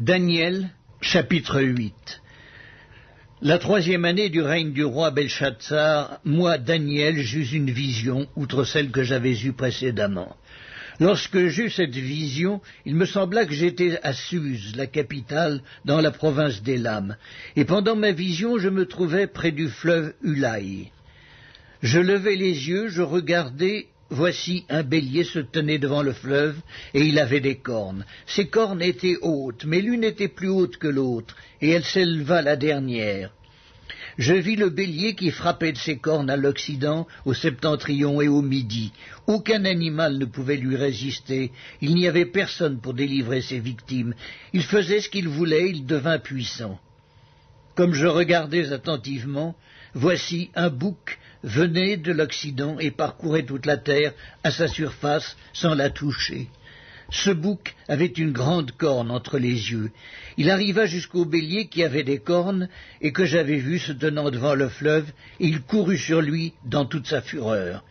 Daniel, chapitre 8. La 3e année du règne du roi Belshazzar, moi, Daniel, j'eus une vision, outre celle que j'avais eue précédemment. Lorsque j'eus cette vision, il me sembla que j'étais à Suse, la capitale, dans la province d'Élam, et pendant ma vision, je me trouvais près du fleuve Ulaï. Je levai les yeux, je regardai, voici un bélier se tenait devant le fleuve, et il avait des cornes. Ses cornes étaient hautes, mais l'une était plus haute que l'autre, et elle s'éleva la dernière. Je vis le bélier qui frappait de ses cornes à l'Occident, au Septentrion et au Midi. Aucun animal ne pouvait lui résister. Il n'y avait personne pour délivrer ses victimes. Il faisait ce qu'il voulait, il devint puissant. Comme je regardais attentivement, voici un bouc venait de l'Occident et parcourait toute la terre à sa surface sans la toucher. Ce bouc avait une grande corne entre les yeux. Il arriva jusqu'au bélier qui avait des cornes et que j'avais vu se tenant devant le fleuve, et il courut sur lui dans toute sa fureur.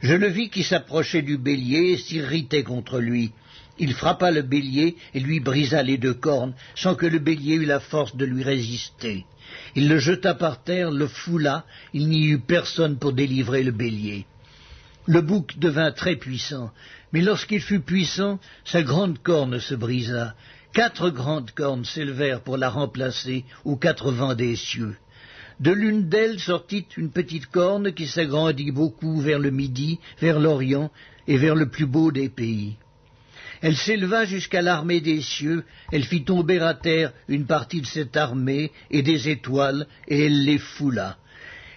Je le vis qui s'approchait du bélier et s'irritait contre lui. Il frappa le bélier et lui brisa les 2 cornes, sans que le bélier eût la force de lui résister. Il le jeta par terre, le foula, il n'y eut personne pour délivrer le bélier. Le bouc devint très puissant, mais lorsqu'il fut puissant, sa grande corne se brisa. 4 grandes cornes s'élevèrent pour la remplacer aux 4 vents des cieux. De l'une d'elles sortit une petite corne qui s'agrandit beaucoup vers le Midi, vers l'Orient et vers le plus beau des pays. Elle s'éleva jusqu'à l'armée des cieux, elle fit tomber à terre une partie de cette armée et des étoiles, et elle les foula.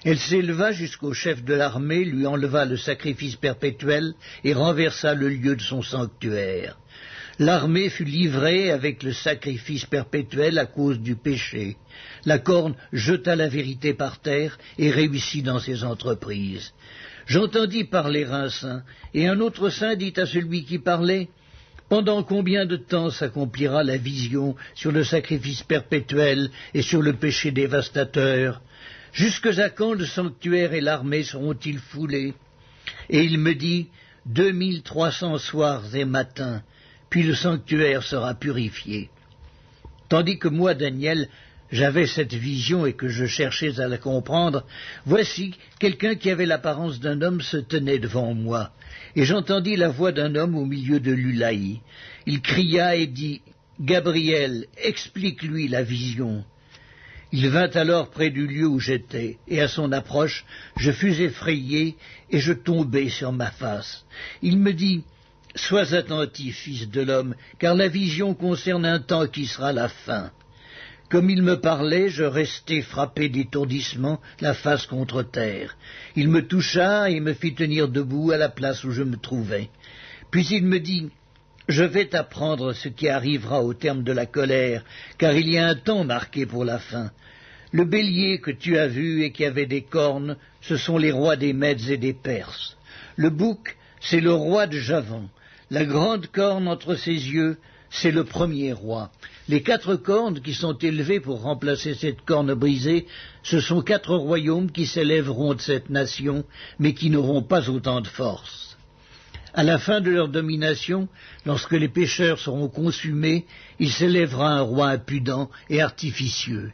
Elle s'éleva jusqu'au chef de l'armée, lui enleva le sacrifice perpétuel et renversa le lieu de son sanctuaire. L'armée fut livrée avec le sacrifice perpétuel à cause du péché. La corne jeta la vérité par terre et réussit dans ses entreprises. J'entendis parler un saint, et un autre saint dit à celui qui parlait: pendant combien de temps s'accomplira la vision sur le sacrifice perpétuel et sur le péché dévastateur? Jusqu'à quand le sanctuaire et l'armée seront-ils foulés? Et il me dit: 2300 soirs et matins, puis le sanctuaire sera purifié. Tandis que moi, Daniel, j'avais cette vision et que je cherchais à la comprendre, voici quelqu'un qui avait l'apparence d'un homme se tenait devant moi. Et j'entendis la voix d'un homme au milieu de l'Ulaï. Il cria et dit: Gabriel, explique-lui la vision. Il vint alors près du lieu où j'étais, et à son approche, je fus effrayé, et je tombai sur ma face. Il me dit: sois attentif, fils de l'homme, car la vision concerne un temps qui sera la fin. Comme il me parlait, je restai frappé d'étourdissement, la face contre terre. Il me toucha et me fit tenir debout à la place où je me trouvais. Puis il me dit: je vais t'apprendre ce qui arrivera au terme de la colère, car il y a un temps marqué pour la fin. Le bélier que tu as vu et qui avait des cornes, ce sont les rois des Mèdes et des Perses. Le bouc, c'est le roi de Javan. La grande corne entre ses yeux, c'est le premier roi. Les 4 cornes qui sont élevées pour remplacer cette corne brisée, ce sont 4 royaumes qui s'élèveront de cette nation, mais qui n'auront pas autant de force. À la fin de leur domination, lorsque les pécheurs seront consumés, il s'élèvera un roi impudent et artificieux.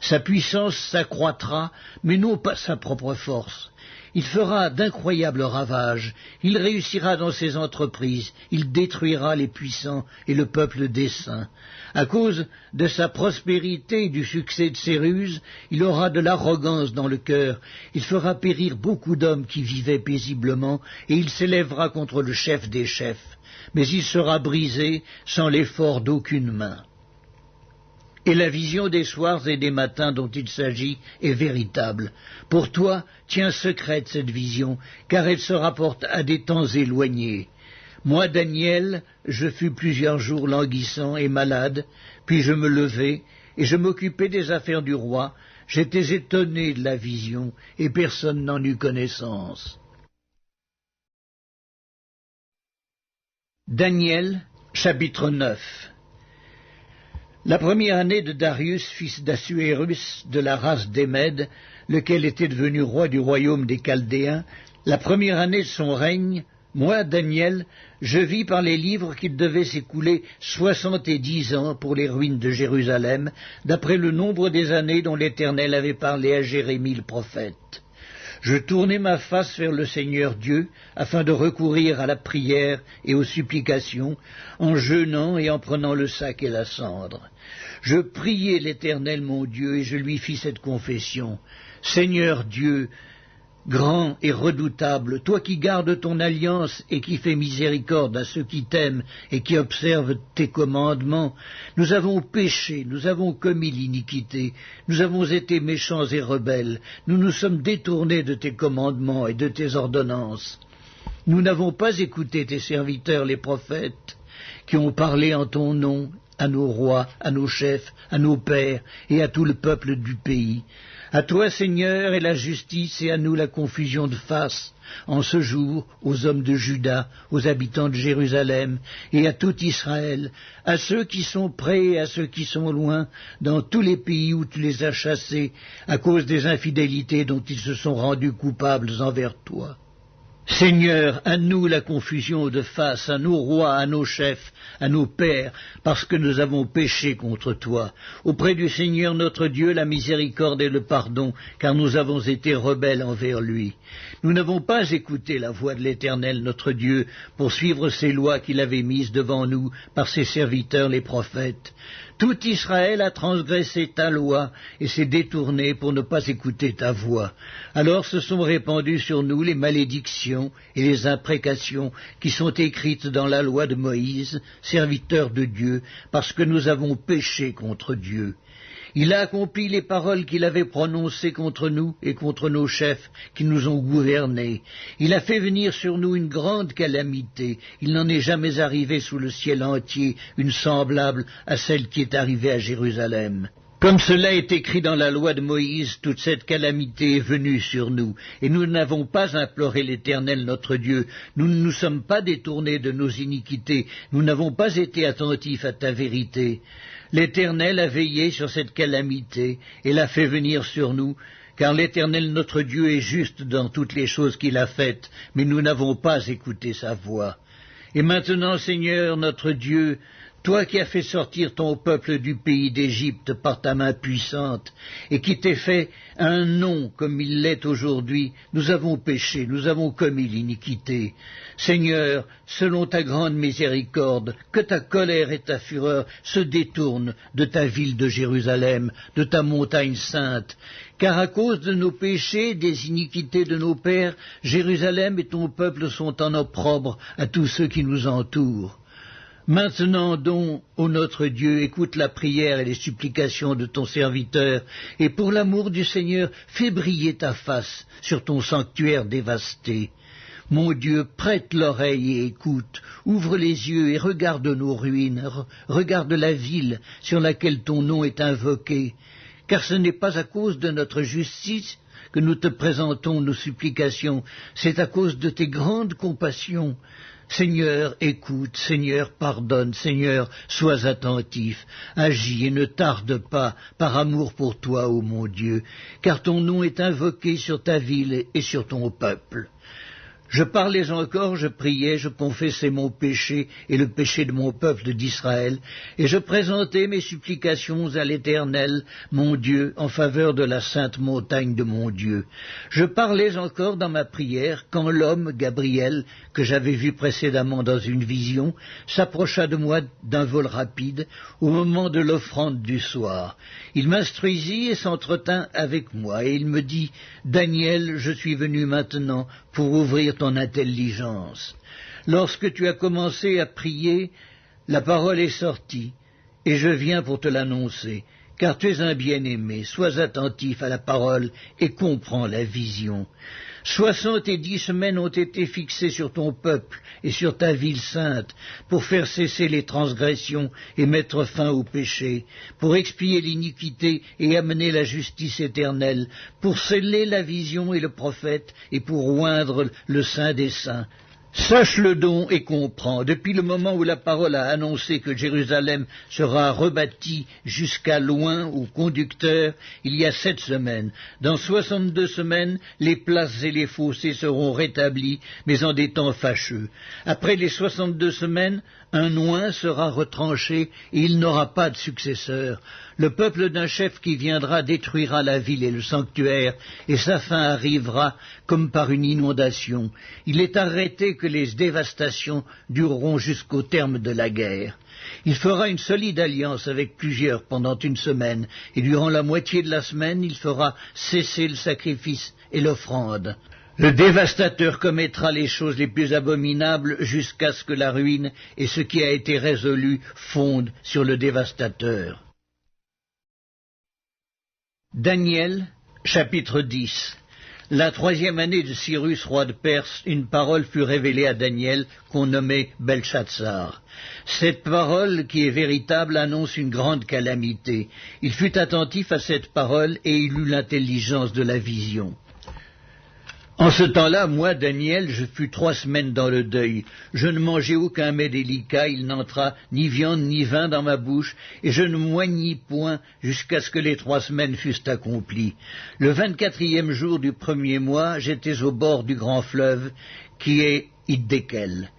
Sa puissance s'accroîtra, mais non pas sa propre force. Il fera d'incroyables ravages, il réussira dans ses entreprises, il détruira les puissants et le peuple des saints. À cause de sa prospérité et du succès de ses ruses, il aura de l'arrogance dans le cœur, il fera périr beaucoup d'hommes qui vivaient paisiblement, et il s'élèvera contre le chef des chefs, mais il sera brisé sans l'effort d'aucune main. Et la vision des soirs et des matins dont il s'agit est véritable. Pour toi, tiens secrète cette vision, car elle se rapporte à des temps éloignés. Moi, Daniel, je fus plusieurs jours languissant et malade, puis je me levai, et je m'occupais des affaires du roi. J'étais étonné de la vision, et personne n'en eut connaissance. Daniel, chapitre 9. La première année de Darius, fils d'Assuérus, de la race des Mèdes, lequel était devenu roi du royaume des Chaldéens, la première année de son règne, Moi, Daniel, je vis par les livres qu'il devait s'écouler 70 ans pour les ruines de Jérusalem, d'après le nombre des années dont l'Éternel avait parlé à Jérémie le prophète. Je tournai ma face vers le Seigneur Dieu, afin de recourir à la prière et aux supplications, en jeûnant et en prenant le sac et la cendre. Je priai l'Éternel mon Dieu, et je lui fis cette confession. Seigneur Dieu, grand et redoutable, toi qui gardes ton alliance et qui fais miséricorde à ceux qui t'aiment et qui observent tes commandements, nous avons péché, nous avons commis l'iniquité, nous avons été méchants et rebelles, nous nous sommes détournés de tes commandements et de tes ordonnances. Nous n'avons pas écouté tes serviteurs les prophètes, qui ont parlé en ton nom à nos rois, à nos chefs, à nos pères et à tout le peuple du pays. À toi, Seigneur, est la justice et à nous la confusion de face, en ce jour, aux hommes de Juda, aux habitants de Jérusalem, et à tout Israël, à ceux qui sont près et à ceux qui sont loin, dans tous les pays où tu les as chassés, à cause des infidélités dont ils se sont rendus coupables envers toi. Seigneur, à nous la confusion de face, à nos rois, à nos chefs, à nos pères, parce que nous avons péché contre toi. Auprès du Seigneur notre Dieu, la miséricorde et le pardon, car nous avons été rebelles envers lui. Nous n'avons pas écouté la voix de l'Éternel notre Dieu pour suivre ses lois qu'il avait mises devant nous par ses serviteurs les prophètes. Tout Israël a transgressé ta loi et s'est détourné pour ne pas écouter ta voix. Alors se sont répandues sur nous les malédictions et les imprécations qui sont écrites dans la loi de Moïse, serviteur de Dieu, parce que nous avons péché contre Dieu. Il a accompli les paroles qu'il avait prononcées contre nous et contre nos chefs qui nous ont gouvernés. Il a fait venir sur nous une grande calamité. Il n'en est jamais arrivé sous le ciel entier une semblable à celle qui est arrivée à Jérusalem. Comme cela est écrit dans la loi de Moïse, toute cette calamité est venue sur nous, et nous n'avons pas imploré l'Éternel notre Dieu, nous ne nous sommes pas détournés de nos iniquités, nous n'avons pas été attentifs à ta vérité. L'Éternel a veillé sur cette calamité et l'a fait venir sur nous, car l'Éternel notre Dieu est juste dans toutes les choses qu'il a faites, mais nous n'avons pas écouté sa voix. Et maintenant, Seigneur notre Dieu, toi qui as fait sortir ton peuple du pays d'Égypte par ta main puissante, et qui t'es fait un nom comme il l'est aujourd'hui, nous avons péché, nous avons commis l'iniquité. Seigneur, selon ta grande miséricorde, que ta colère et ta fureur se détournent de ta ville de Jérusalem, de ta montagne sainte, car à cause de nos péchés, des iniquités de nos pères, Jérusalem et ton peuple sont en opprobre à tous ceux qui nous entourent. Maintenant donc, ô notre Dieu, écoute la prière et les supplications de ton serviteur, et pour l'amour du Seigneur, fais briller ta face sur ton sanctuaire dévasté. Mon Dieu, prête l'oreille et écoute, ouvre les yeux et regarde nos ruines, regarde la ville sur laquelle ton nom est invoqué, car ce n'est pas à cause de notre justice que nous te présentons nos supplications, c'est à cause de tes grandes compassions. Seigneur, écoute, Seigneur, pardonne, Seigneur, sois attentif, agis et ne tarde pas, par amour pour toi, ô mon Dieu, car ton nom est invoqué sur ta ville et sur ton peuple. Je parlais encore, je priais, je confessais mon péché et le péché de mon peuple d'Israël, et je présentais mes supplications à l'Éternel, mon Dieu, en faveur de la sainte montagne de mon Dieu. Je parlais encore dans ma prière, quand l'homme, Gabriel, que j'avais vu précédemment dans une vision, s'approcha de moi d'un vol rapide, au moment de l'offrande du soir. Il m'instruisit et s'entretint avec moi, et il me dit, « Daniel, je suis venu maintenant pour ouvrir ton intelligence. Lorsque tu as commencé à prier, la parole est sortie, et je viens pour te l'annoncer, car tu es un bien-aimé, sois attentif à la parole et comprends la vision. 70 semaines ont été fixées sur ton peuple et sur ta ville sainte, pour faire cesser les transgressions et mettre fin au péché, pour expier l'iniquité et amener la justice éternelle, pour sceller la vision et le prophète, et pour oindre le Saint des saints. Sache-le donc et comprends, depuis le moment où la parole a annoncé que Jérusalem sera rebâtie jusqu'à loin au conducteur, il y a 7 semaines. Dans 62 semaines, les places et les fossés seront rétablis, mais en des temps fâcheux. Après les 62 semaines, un oint sera retranché et il n'aura pas de successeur. Le peuple d'un chef qui viendra détruira la ville et le sanctuaire, et sa fin arrivera comme par une inondation. Il est arrêté que les dévastations dureront jusqu'au terme de la guerre. Il fera une solide alliance avec plusieurs pendant 1 semaine, et durant la moitié de la semaine, il fera cesser le sacrifice et l'offrande. Le dévastateur commettra les choses les plus abominables jusqu'à ce que la ruine et ce qui a été résolu fondent sur le dévastateur. Daniel, chapitre 10. La 3e année de Cyrus, roi de Perse, une parole fut révélée à Daniel, qu'on nommait Belchatsar. Cette parole, qui est véritable, annonce une grande calamité. Il fut attentif à cette parole et il eut l'intelligence de la vision. En ce temps-là, moi, Daniel, je fus 3 semaines dans le deuil. Je ne mangeai aucun mets délicat, il n'entra ni viande ni vin dans ma bouche, et je ne m'oignis point jusqu'à ce que les 3 semaines fussent accomplies. Le 24e jour du 1er mois, j'étais au bord du grand fleuve, qui est Hiddekel.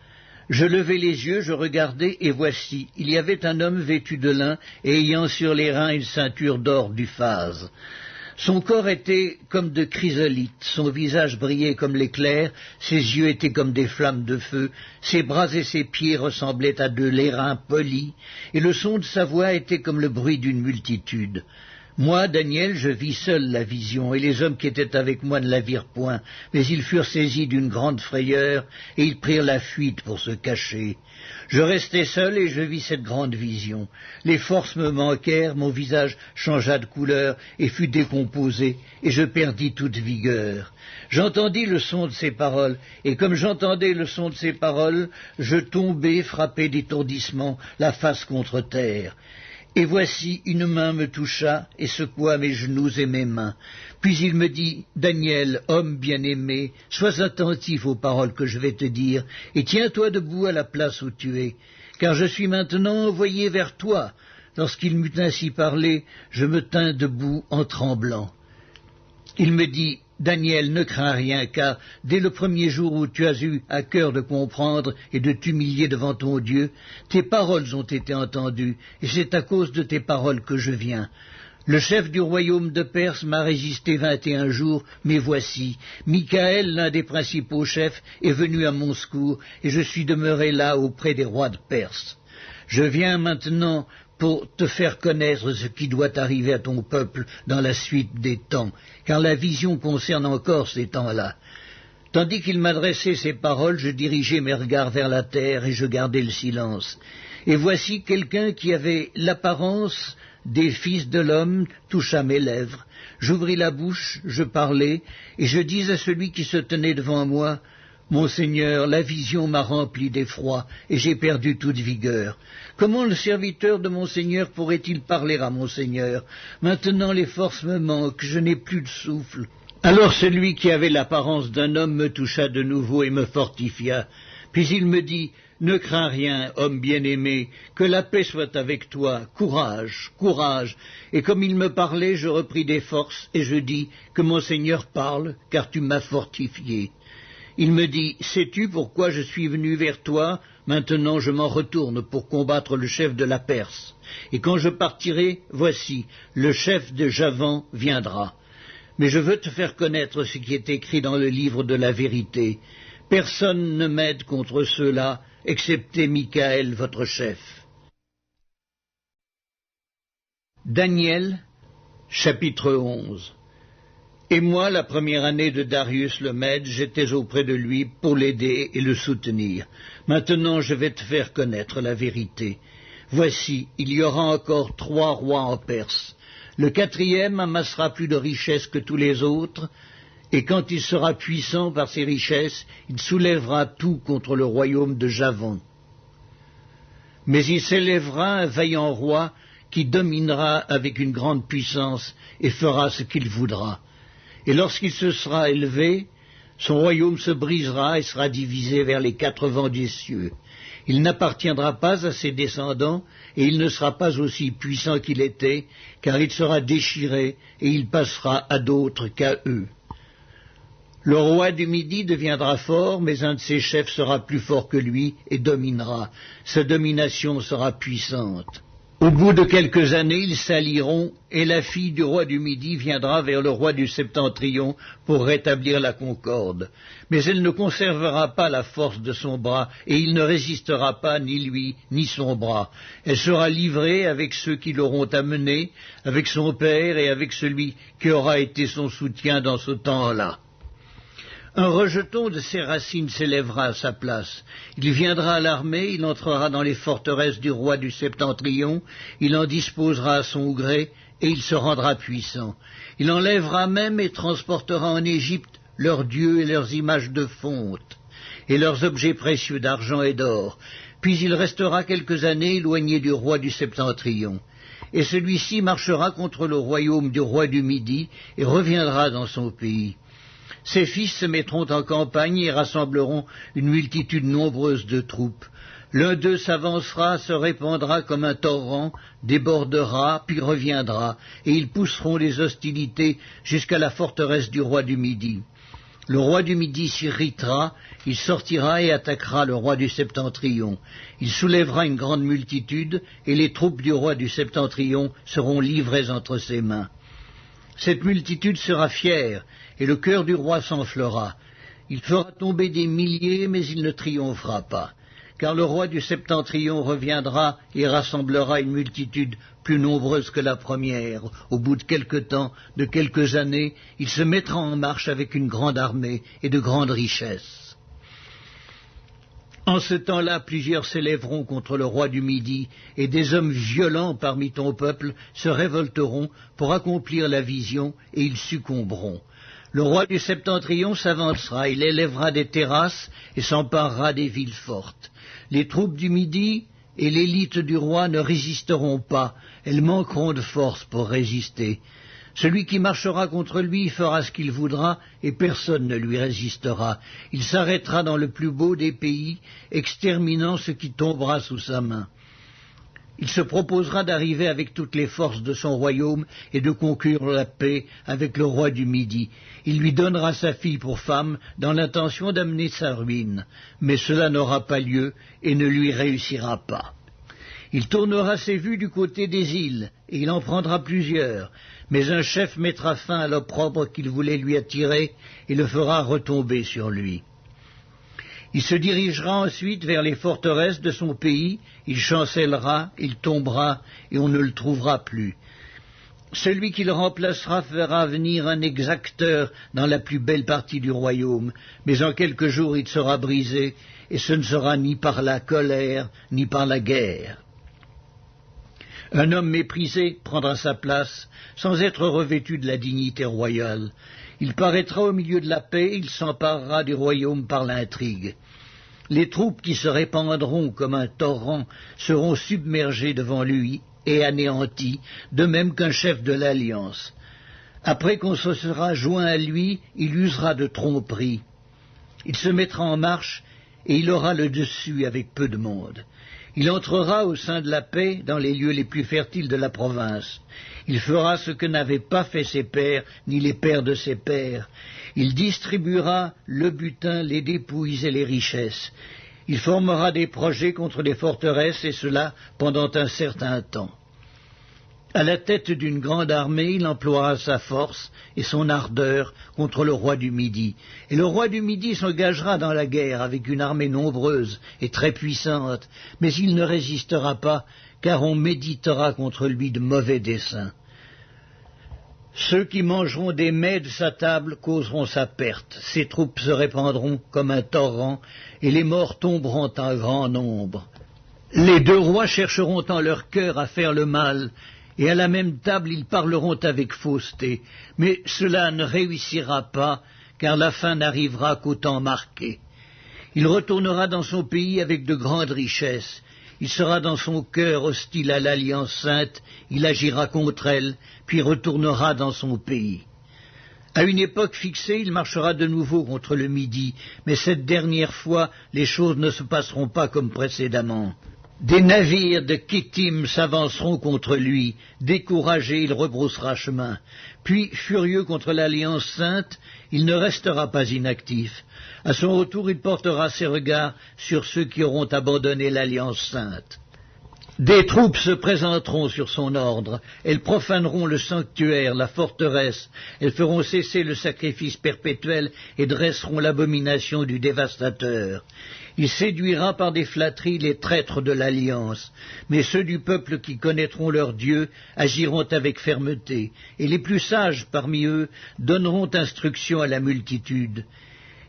Je levai les yeux, je regardai, et voici, il y avait un homme vêtu de lin, et ayant sur les reins une ceinture d'or du phase. Son corps était comme de chrysolite, son visage brillait comme l'éclair, ses yeux étaient comme des flammes de feu, ses bras et ses pieds ressemblaient à de l'airain poli, et le son de sa voix était comme le bruit d'une multitude. Moi, Daniel, je vis seul la vision, et les hommes qui étaient avec moi ne la virent point, mais ils furent saisis d'une grande frayeur, et ils prirent la fuite pour se cacher. Je restai seul et je vis cette grande vision. Les forces me manquèrent, mon visage changea de couleur et fut décomposé, et je perdis toute vigueur. J'entendis le son de ces paroles, et comme j'entendais le son de ces paroles, je tombai frappé d'étourdissement, la face contre terre. Et voici, une main me toucha et secoua mes genoux et mes mains. Puis il me dit, « Daniel, homme bien-aimé, sois attentif aux paroles que je vais te dire, et tiens-toi debout à la place où tu es, car je suis maintenant envoyé vers toi. » Lorsqu'il m'eut ainsi parlé, je me tins debout en tremblant. Il me dit, « Daniel, ne crains rien, car dès le 1er jour où tu as eu à cœur de comprendre et de t'humilier devant ton Dieu, tes paroles ont été entendues, et c'est à cause de tes paroles que je viens. Le chef du royaume de Perse m'a résisté 21 jours, mais voici, Michaël, l'un des principaux chefs, est venu à mon secours, et je suis demeuré là auprès des rois de Perse. Je viens maintenant pour te faire connaître ce qui doit arriver à ton peuple dans la suite des temps, car la vision concerne encore ces temps-là. Tandis qu'il m'adressait ces paroles, je dirigeai mes regards vers la terre et je gardai le silence. Et voici quelqu'un qui avait l'apparence des fils de l'homme toucha mes lèvres. J'ouvris la bouche, je parlais, et je dis à celui qui se tenait devant moi, « Mon Seigneur, la vision m'a rempli d'effroi, et j'ai perdu toute vigueur. Comment le serviteur de mon Seigneur pourrait-il parler à mon Seigneur? Maintenant les forces me manquent, je n'ai plus de souffle. » Alors celui qui avait l'apparence d'un homme me toucha de nouveau et me fortifia. Puis il me dit, « Ne crains rien, homme bien-aimé, que la paix soit avec toi, courage, courage. » Et comme il me parlait, je repris des forces, et je dis, « Que mon Seigneur parle, car tu m'as fortifié. » Il me dit, « Sais-tu pourquoi je suis venu vers toi? Maintenant je m'en retourne pour combattre le chef de la Perse. Et quand je partirai, voici, le chef de Javan viendra. Mais je veux te faire connaître ce qui est écrit dans le livre de la vérité. Personne ne m'aide contre ceux-là, excepté Michaël, votre chef. » Daniel, chapitre 11. Et moi, la première année de Darius le Mède, j'étais auprès de lui pour l'aider et le soutenir. Maintenant, je vais te faire connaître la vérité. Voici, il y aura encore 3 rois en Perse. Le 4e amassera plus de richesses que tous les autres, et quand il sera puissant par ses richesses, il soulèvera tout contre le royaume de Javan. Mais il s'élèvera un vaillant roi qui dominera avec une grande puissance et fera ce qu'il voudra. Et lorsqu'il se sera élevé, Son royaume se brisera et sera divisé vers les 4 vents des cieux. Il n'appartiendra pas à ses descendants, et il ne sera pas aussi puissant qu'il était, car il sera déchiré, et il passera à d'autres qu'à eux. Le roi du Midi deviendra fort, mais un de ses chefs sera plus fort que lui et dominera. Sa domination sera puissante. Au bout de quelques années, ils s'allieront, et la fille du roi du Midi viendra vers le roi du Septentrion pour rétablir la concorde. Mais elle ne conservera pas la force de son bras, et il ne résistera pas ni lui, ni son bras. Elle sera livrée avec ceux qui l'auront amenée, avec son père et avec celui qui aura été son soutien dans ce temps-là. Un rejeton de ses racines s'élèvera à sa place. Il viendra à l'armée, il entrera dans les forteresses du roi du Septentrion, il en disposera à son gré, et il se rendra puissant. Il enlèvera même et transportera en Égypte leurs dieux et leurs images de fonte, et leurs objets précieux d'argent et d'or. Puis il restera quelques années éloigné du roi du Septentrion. Et celui-ci marchera contre le royaume du roi du Midi, et reviendra dans son pays. Ses fils se mettront en campagne et rassembleront une multitude nombreuse de troupes. L'un d'eux s'avancera, se répandra comme un torrent, débordera, puis reviendra, et ils pousseront les hostilités jusqu'à la forteresse du roi du Midi. Le roi du Midi s'irritera, il sortira et attaquera le roi du Septentrion. Il soulèvera une grande multitude, et les troupes du roi du Septentrion seront livrées entre ses mains. Cette multitude sera fière, et le cœur du roi s'enflera. Il fera tomber des milliers, mais il ne triomphera pas, car le roi du Septentrion reviendra et rassemblera une multitude plus nombreuse que la première. Au bout de quelque temps, de quelques années, il se mettra en marche avec une grande armée et de grandes richesses. En ce temps-là, plusieurs s'élèveront contre le roi du Midi, et des hommes violents parmi ton peuple se révolteront pour accomplir la vision, et ils succomberont. Le roi du Septentrion s'avancera, il élèvera des terrasses et s'emparera des villes fortes. Les troupes du Midi et l'élite du roi ne résisteront pas, elles manqueront de force pour résister. Celui qui marchera contre lui fera ce qu'il voudra, et personne ne lui résistera. Il s'arrêtera dans le plus beau des pays, exterminant ce qui tombera sous sa main. Il se proposera d'arriver avec toutes les forces de son royaume et de conclure la paix avec le roi du Midi. Il lui donnera sa fille pour femme dans l'intention d'amener sa ruine, mais cela n'aura pas lieu et ne lui réussira pas. Il tournera ses vues du côté des îles, et il en prendra plusieurs, mais un chef mettra fin à l'opprobre qu'il voulait lui attirer et le fera retomber sur lui. Il se dirigera ensuite vers les forteresses de son pays, il chancellera, il tombera, et on ne le trouvera plus. Celui qui le remplacera fera venir un exacteur dans la plus belle partie du royaume, mais en quelques jours il sera brisé, et ce ne sera ni par la colère, ni par la guerre. Un homme méprisé prendra sa place, sans être revêtu de la dignité royale. Il paraîtra au milieu de la paix, il s'emparera du royaume par l'intrigue. Les troupes qui se répandront comme un torrent seront submergées devant lui et anéanties, de même qu'un chef de l'alliance. Après qu'on se sera joint à lui, il usera de tromperie. Il se mettra en marche et il aura le dessus avec peu de monde. Il entrera au sein de la paix dans les lieux les plus fertiles de la province. Il fera ce que n'avaient pas fait ses pères, ni les pères de ses pères. Il distribuera le butin, les dépouilles et les richesses. Il formera des projets contre les forteresses, et cela pendant un certain temps. À la tête d'une grande armée, il emploiera sa force et son ardeur contre le roi du Midi. Et le roi du Midi s'engagera dans la guerre avec une armée nombreuse et très puissante, mais il ne résistera pas, car on méditera contre lui de mauvais desseins. Ceux qui mangeront des mets de sa table causeront sa perte. Ses troupes se répandront comme un torrent, et les morts tomberont en grand nombre. Les deux rois chercheront en leur cœur à faire le mal, et à la même table ils parleront avec fausseté, mais cela ne réussira pas, car la fin n'arrivera qu'au temps marqué. Il retournera dans son pays avec de grandes richesses, il sera dans son cœur hostile à l'Alliance sainte, il agira contre elle, puis retournera dans son pays. À une époque fixée, il marchera de nouveau contre le Midi, mais cette dernière fois, les choses ne se passeront pas comme précédemment. Des navires de Kittim s'avanceront contre lui. Découragé, il rebroussera chemin. Puis, furieux contre l'Alliance sainte, il ne restera pas inactif. À son retour, il portera ses regards sur ceux qui auront abandonné l'Alliance sainte. Des troupes se présenteront sur son ordre, elles profaneront le sanctuaire, la forteresse, elles feront cesser le sacrifice perpétuel et dresseront l'abomination du dévastateur. Il séduira par des flatteries les traîtres de l'Alliance, mais ceux du peuple qui connaîtront leur Dieu agiront avec fermeté, et les plus sages parmi eux donneront instruction à la multitude.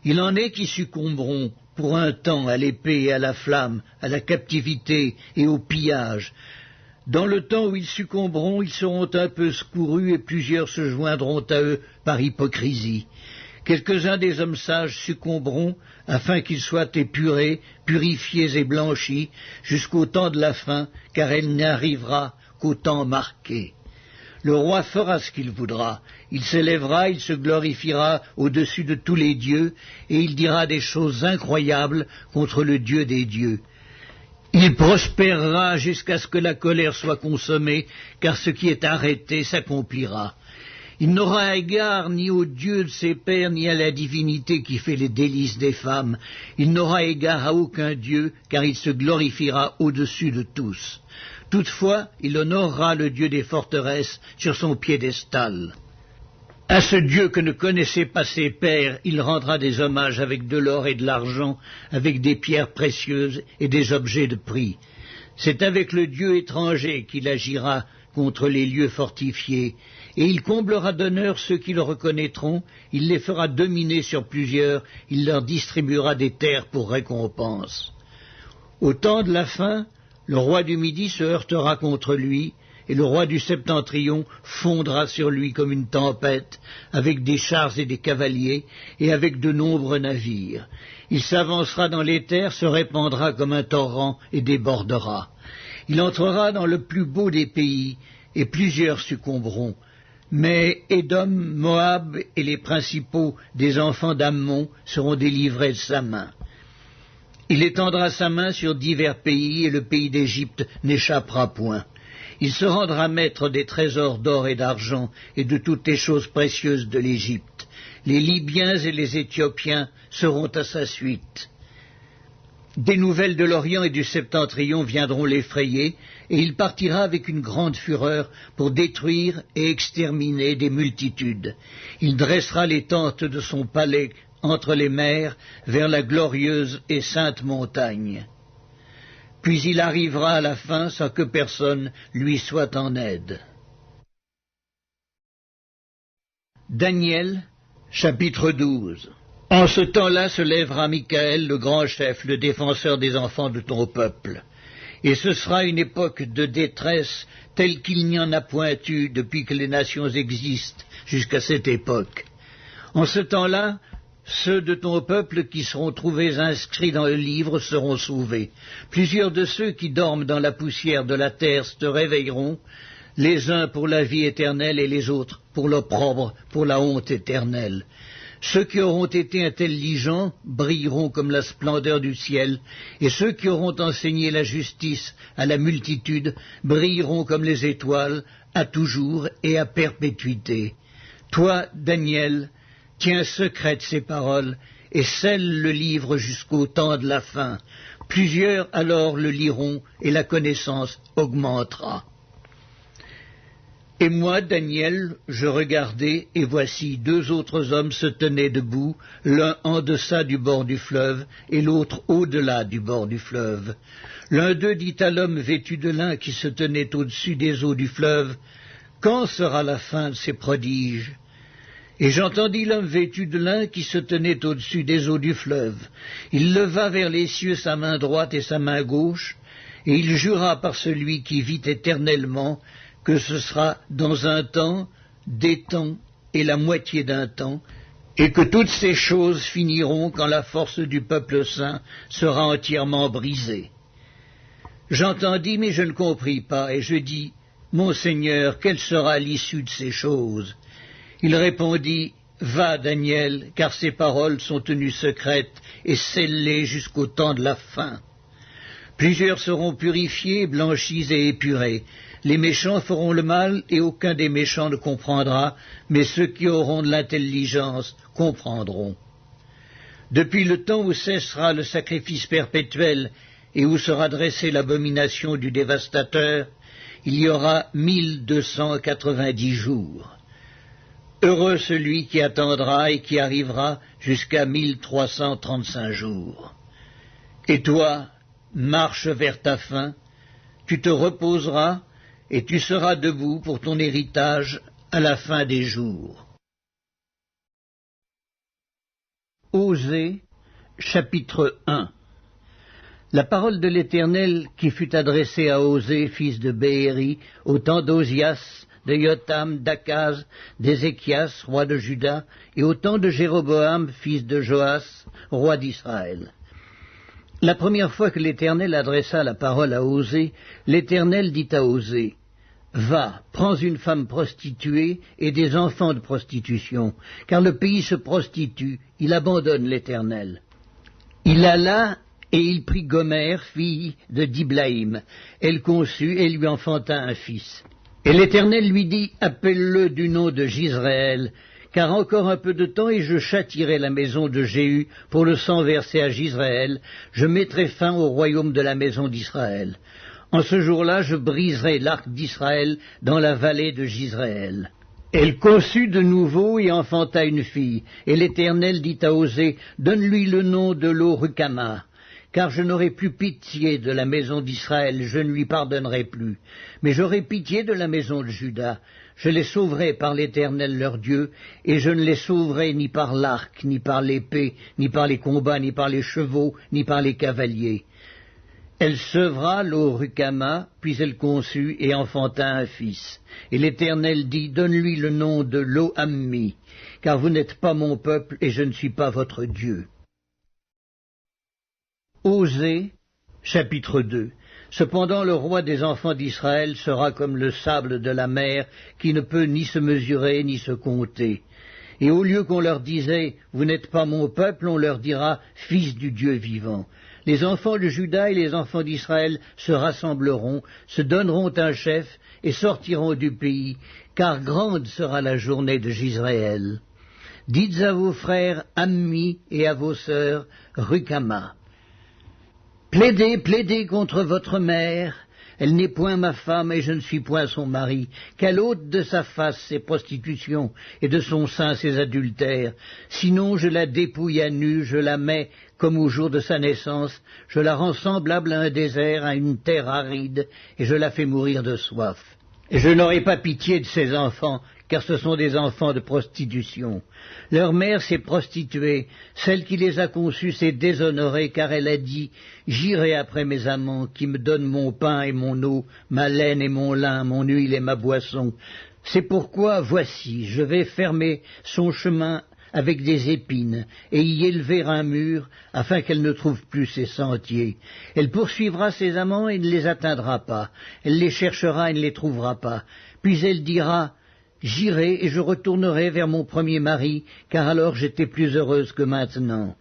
Il en est qui succomberont pour un temps à l'épée et à la flamme, à la captivité et au pillage. Dans le temps où ils succomberont, ils seront un peu secourus et plusieurs se joindront à eux par hypocrisie. Quelques-uns des hommes sages succomberont afin qu'ils soient épurés, purifiés et blanchis jusqu'au temps de la fin, car elle n'arrivera qu'au temps marqué. Le roi fera ce qu'il voudra, il s'élèvera, il se glorifiera au-dessus de tous les dieux, et il dira des choses incroyables contre le Dieu des dieux. Il prospérera jusqu'à ce que la colère soit consommée, car ce qui est arrêté s'accomplira. Il n'aura égard ni au Dieu de ses pères, ni à la divinité qui fait les délices des femmes. Il n'aura égard à aucun Dieu, car il se glorifiera au-dessus de tous. Toutefois, il honorera le Dieu des forteresses sur son piédestal. À ce Dieu que ne connaissaient pas ses pères, il rendra des hommages avec de l'or et de l'argent, avec des pierres précieuses et des objets de prix. C'est avec le Dieu étranger qu'il agira contre les lieux fortifiés, et il comblera d'honneur ceux qui le reconnaîtront, il les fera dominer sur plusieurs, il leur distribuera des terres pour récompense. Au temps de la fin, le roi du Midi se heurtera contre lui, et le roi du Septentrion fondra sur lui comme une tempête, avec des chars et des cavaliers, et avec de nombreux navires. Il s'avancera dans les terres, se répandra comme un torrent, et débordera. Il entrera dans le plus beau des pays, et plusieurs succomberont. Mais Édom, Moab et les principaux des enfants d'Ammon seront délivrés de sa main. Il étendra sa main sur divers pays, et le pays d'Égypte n'échappera point. Il se rendra maître des trésors d'or et d'argent, et de toutes les choses précieuses de l'Égypte. Les Libyens et les Éthiopiens seront à sa suite. Des nouvelles de l'Orient et du Septentrion viendront l'effrayer, et il partira avec une grande fureur pour détruire et exterminer des multitudes. Il dressera les tentes de son palais entre les mers, vers la glorieuse et sainte montagne. Puis il arrivera à la fin sans que personne lui soit en aide. Daniel, chapitre 12. En ce temps-là se lèvera Michaël, le grand chef, le défenseur des enfants de ton peuple. Et ce sera une époque de détresse telle qu'il n'y en a point eu depuis que les nations existent jusqu'à cette époque. En ce temps-là, ceux de ton peuple qui seront trouvés inscrits dans le livre seront sauvés. Plusieurs de ceux qui dorment dans la poussière de la terre se réveilleront, les uns pour la vie éternelle et les autres pour l'opprobre, pour la honte éternelle. Ceux qui auront été intelligents brilleront comme la splendeur du ciel, et ceux qui auront enseigné la justice à la multitude brilleront comme les étoiles, à toujours et à perpétuité. Toi, Daniel, tiens secrètes ces paroles, et scelle le livre jusqu'au temps de la fin. Plusieurs alors le liront, et la connaissance augmentera. Et moi, Daniel, je regardai, et voici 2 autres hommes se tenaient debout, l'un en deçà du bord du fleuve, et l'autre au-delà du bord du fleuve. L'un d'eux dit à l'homme vêtu de lin qui se tenait au-dessus des eaux du fleuve, « Quand sera la fin de ces prodiges ?» Et j'entendis l'homme vêtu de lin qui se tenait au-dessus des eaux du fleuve. Il leva vers les cieux sa main droite et sa main gauche, et il jura par celui qui vit éternellement que ce sera dans un temps, des temps et la moitié d'un temps, et que toutes ces choses finiront quand la force du peuple saint sera entièrement brisée. J'entendis, mais je ne compris pas, et je dis, « Mon Seigneur, quelle sera l'issue de ces choses ?» Il répondit, Va, Daniel, car ces paroles sont tenues secrètes et scellées jusqu'au temps de la fin. Plusieurs seront purifiés, blanchis et épurés. Les méchants feront le mal et aucun des méchants ne comprendra, mais ceux qui auront de l'intelligence comprendront. Depuis le temps où cessera le sacrifice perpétuel et où sera dressée l'abomination du dévastateur, il y aura 1290 jours. Heureux celui qui attendra et qui arrivera jusqu'à 1335 jours. Et toi, marche vers ta fin, tu te reposeras et tu seras debout pour ton héritage à la fin des jours. Osée, chapitre 1. La parole de l'Éternel qui fut adressée à Osée, fils de Béhéri, au temps d'Osias, de Jotham, d'Akaz, d'Ézéchias, roi de Juda, et au temps de Jéroboam, fils de Joas, roi d'Israël. La première fois que l'Éternel adressa la parole à Osée, l'Éternel dit à Osée, « Va, prends une femme prostituée et des enfants de prostitution, car le pays se prostitue, il abandonne l'Éternel. » Il alla et il prit Gomère, fille de Diblaïm. Elle conçut et lui enfanta un fils. Et l'Éternel lui dit, « Appelle-le du nom de Jizréel, car encore un peu de temps et je châtierai la maison de Jéhu pour le sang versé à Jizréel, je mettrai fin au royaume de la maison d'Israël. En ce jour-là, je briserai l'arc d'Israël dans la vallée de Jizréel. » Elle conçut de nouveau et enfanta une fille, et l'Éternel dit à Osée, « Donne-lui le nom de Lo-Rukamah. Car je n'aurai plus pitié de la maison d'Israël, je ne lui pardonnerai plus. Mais j'aurai pitié de la maison de Juda. Je les sauverai par l'Éternel leur Dieu, et je ne les sauverai ni par l'arc, ni par l'épée, ni par les combats, ni par les chevaux, ni par les cavaliers. » Elle sevra Lo-Rukamah, puis elle conçut et enfanta un fils. Et l'Éternel dit, « Donne-lui le nom de Lo-Ammi, car vous n'êtes pas mon peuple, et je ne suis pas votre Dieu. » Osée, chapitre 2. Cependant le roi des enfants d'Israël sera comme le sable de la mer, qui ne peut ni se mesurer ni se compter. Et au lieu qu'on leur disait « Vous n'êtes pas mon peuple », on leur dira « Fils du Dieu vivant ». Les enfants de Juda et les enfants d'Israël se rassembleront, se donneront un chef et sortiront du pays, car grande sera la journée de Jizréel. Dites à vos frères Ammi et à vos sœurs Rukamah. Plaidez, plaidez contre votre mère, elle n'est point ma femme et je ne suis point son mari, qu'elle ôte de sa face ses prostitutions et de son sein ses adultères, sinon je la dépouille à nu, je la mets comme au jour de sa naissance, je la rends semblable à un désert, à une terre aride, et je la fais mourir de soif. Et je n'aurai pas pitié de ses enfants, car ce sont des enfants de prostitution. Leur mère s'est prostituée, celle qui les a conçus s'est déshonorée, car elle a dit « J'irai après mes amants, qui me donnent mon pain et mon eau, ma laine et mon lin, mon huile et ma boisson. C'est pourquoi, voici, je vais fermer son chemin avec des épines, et y élever un mur, afin qu'elle ne trouve plus ses sentiers. Elle poursuivra ses amants et ne les atteindra pas. Elle les cherchera et ne les trouvera pas. Puis elle dira « J'irai et je retournerai vers mon premier mari, car alors j'étais plus heureuse que maintenant. »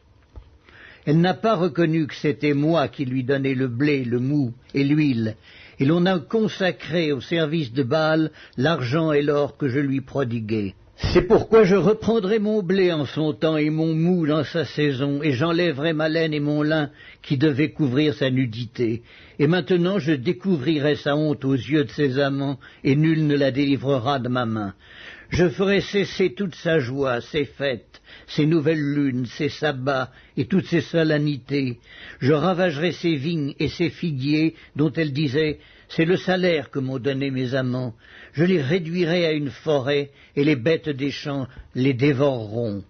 Elle n'a pas reconnu que c'était moi qui lui donnais le blé, le mou et l'huile, et l'on a consacré au service de Baal l'argent et l'or que je lui prodiguais. C'est pourquoi je reprendrai mon blé en son temps et mon mou dans sa saison, et j'enlèverai ma laine et mon lin qui devaient couvrir sa nudité. Et maintenant je découvrirai sa honte aux yeux de ses amants, et nul ne la délivrera de ma main. Je ferai cesser toute sa joie, ses fêtes, ses nouvelles lunes, ses sabbats et toutes ses solennités. Je ravagerai ses vignes et ses figuiers dont elle disait « C'est le salaire que m'ont donné mes amants. Je les réduirai à une forêt et les bêtes des champs les dévoreront.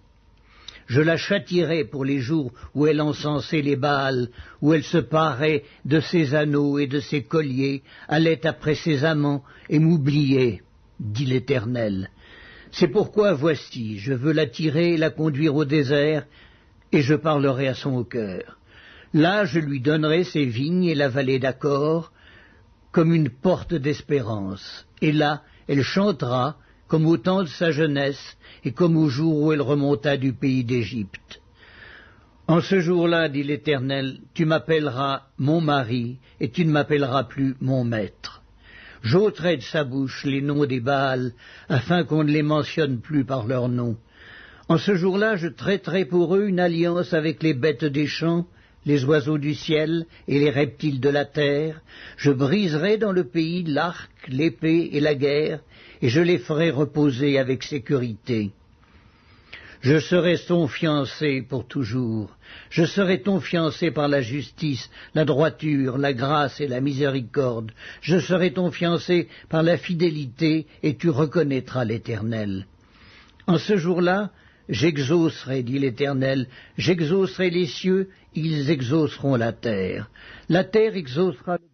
Je la châtierai pour les jours où elle encensait les Baals, où elle se parait de ses anneaux et de ses colliers, allait après ses amants et m'oubliait, dit l'Éternel. C'est pourquoi, voici, je veux la tirer et la conduire au désert, et je parlerai à son cœur. Là, je lui donnerai ses vignes et la vallée d'Accor, comme une porte d'espérance. Et là, elle chantera, comme au temps de sa jeunesse et comme au jour où elle remonta du pays d'Égypte. En ce jour-là, dit l'Éternel, tu m'appelleras mon mari, et tu ne m'appelleras plus mon maître. J'ôterai de sa bouche les noms des Baals, afin qu'on ne les mentionne plus par leur nom. En ce jour-là, je traiterai pour eux une alliance avec les bêtes des champs, les oiseaux du ciel et les reptiles de la terre. Je briserai dans le pays l'arc, l'épée et la guerre, et je les ferai reposer avec sécurité. Je serai ton fiancé pour toujours. Je serai ton fiancé par la justice, la droiture, la grâce et la miséricorde. Je serai ton fiancé par la fidélité, et tu reconnaîtras l'Éternel. En ce jour-là, j'exaucerai, dit l'Éternel, j'exaucerai les cieux, ils exauceront la terre. La terre exaucera le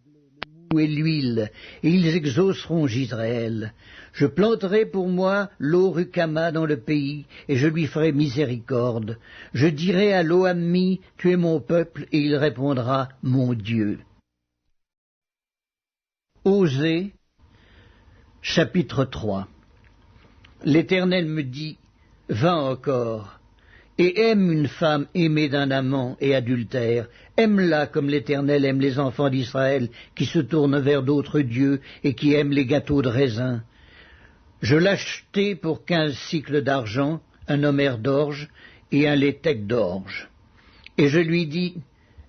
mou et l'huile, et ils exauceront Jisraël. Je planterai pour moi l'eau-Rukama dans le pays, et je lui ferai miséricorde. Je dirai à l'Ohammi, tu es mon peuple, et il répondra, mon Dieu. Osée, chapitre 3. L'Éternel me dit, va encore, et aime une femme aimée d'un amant et adultère. Aime-la comme l'Éternel aime les enfants d'Israël, qui se tournent vers d'autres dieux et qui aiment les gâteaux de raisin. Je l'achetai pour 15 cycles d'argent, un homère d'orge et un léthec d'orge. Et je lui dis,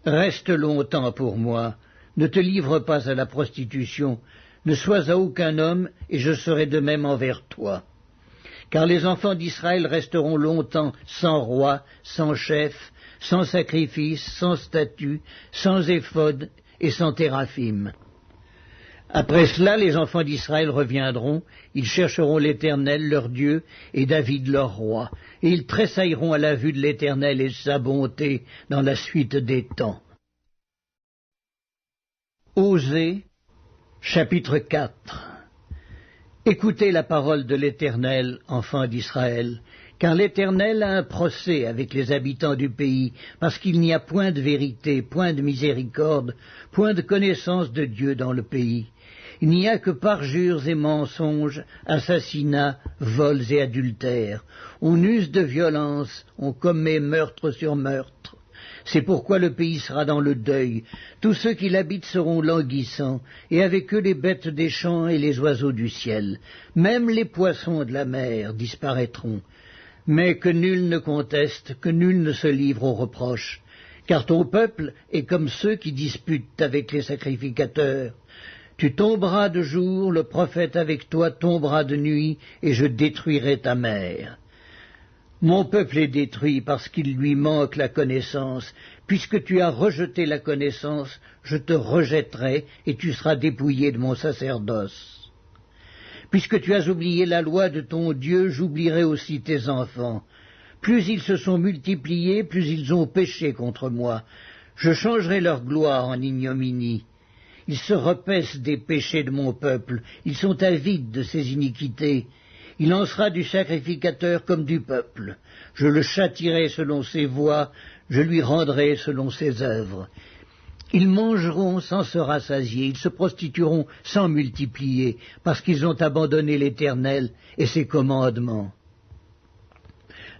reste longtemps pour moi, ne te livre pas à la prostitution, ne sois à aucun homme, et je serai de même envers toi. Car les enfants d'Israël resteront longtemps sans roi, sans chef, sans sacrifice, sans statut, sans éphod et sans téraphim. Après cela, les enfants d'Israël reviendront, ils chercheront l'Éternel, leur Dieu, et David, leur roi, et ils tressailleront à la vue de l'Éternel et de sa bonté dans la suite des temps. Osée, chapitre 4. Écoutez la parole de l'Éternel, enfants d'Israël, car l'Éternel a un procès avec les habitants du pays, parce qu'il n'y a point de vérité, point de miséricorde, point de connaissance de Dieu dans le pays. Il n'y a que parjures et mensonges, assassinats, vols et adultères. On use de violence, on commet meurtre sur meurtre. C'est pourquoi le pays sera dans le deuil. Tous ceux qui l'habitent seront languissants, et avec eux les bêtes des champs et les oiseaux du ciel. Même les poissons de la mer disparaîtront. Mais que nul ne conteste, que nul ne se livre aux reproches. Car ton peuple est comme ceux qui disputent avec les sacrificateurs. Tu tomberas de jour, le prophète avec toi tombera de nuit, et je détruirai ta mère. Mon peuple est détruit parce qu'il lui manque la connaissance. Puisque tu as rejeté la connaissance, je te rejetterai, et tu seras dépouillé de mon sacerdoce. Puisque tu as oublié la loi de ton Dieu, j'oublierai aussi tes enfants. Plus ils se sont multipliés, plus ils ont péché contre moi. Je changerai leur gloire en ignominie. Ils se repaissent des péchés de mon peuple, ils sont avides de ses iniquités. Il en sera du sacrificateur comme du peuple. Je le châtierai selon ses voies, je lui rendrai selon ses œuvres. Ils mangeront sans se rassasier, ils se prostitueront sans multiplier, parce qu'ils ont abandonné l'Éternel et ses commandements.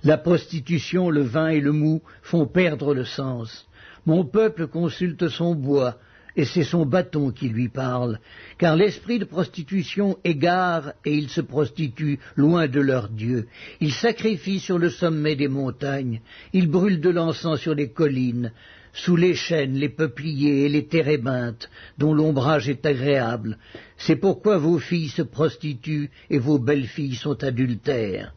La prostitution, le vin et le mou font perdre le sens. Mon peuple consulte son bois, et c'est son bâton qui lui parle, car l'esprit de prostitution égare et ils se prostituent loin de leur Dieu. Ils sacrifient sur le sommet des montagnes, ils brûlent de l'encens sur les collines, sous les chênes, les peupliers et les térébinthes, dont l'ombrage est agréable. C'est pourquoi vos filles se prostituent et vos belles-filles sont adultères.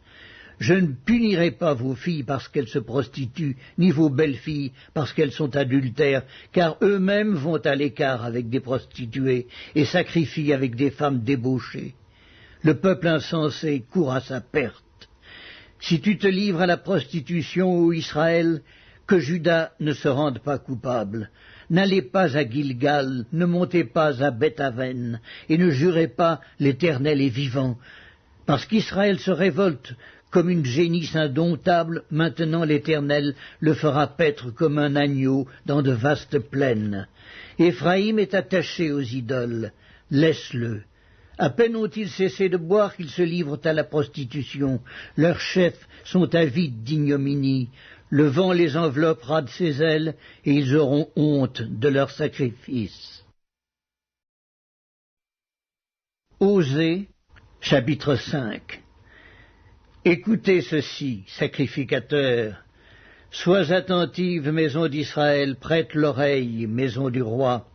Je ne punirai pas vos filles parce qu'elles se prostituent, ni vos belles-filles parce qu'elles sont adultères, car eux-mêmes vont à l'écart avec des prostituées et sacrifient avec des femmes débauchées. Le peuple insensé court à sa perte. Si tu te livres à la prostitution, ô Israël, que Juda ne se rende pas coupable. N'allez pas à Gilgal, ne montez pas à Beth-Aven, et ne jurez pas l'Éternel est vivant, parce qu'Israël se révolte comme une génisse indomptable, maintenant l'Éternel le fera paître comme un agneau dans de vastes plaines. Éphraïm est attaché aux idoles, laisse-le. À peine ont-ils cessé de boire qu'ils se livrent à la prostitution. Leurs chefs sont avides d'ignominie. Le vent les enveloppera de ses ailes, et ils auront honte de leurs sacrifices. Osée, chapitre 5. Écoutez ceci, sacrificateurs. Sois attentive, maison d'Israël, prête l'oreille, maison du roi.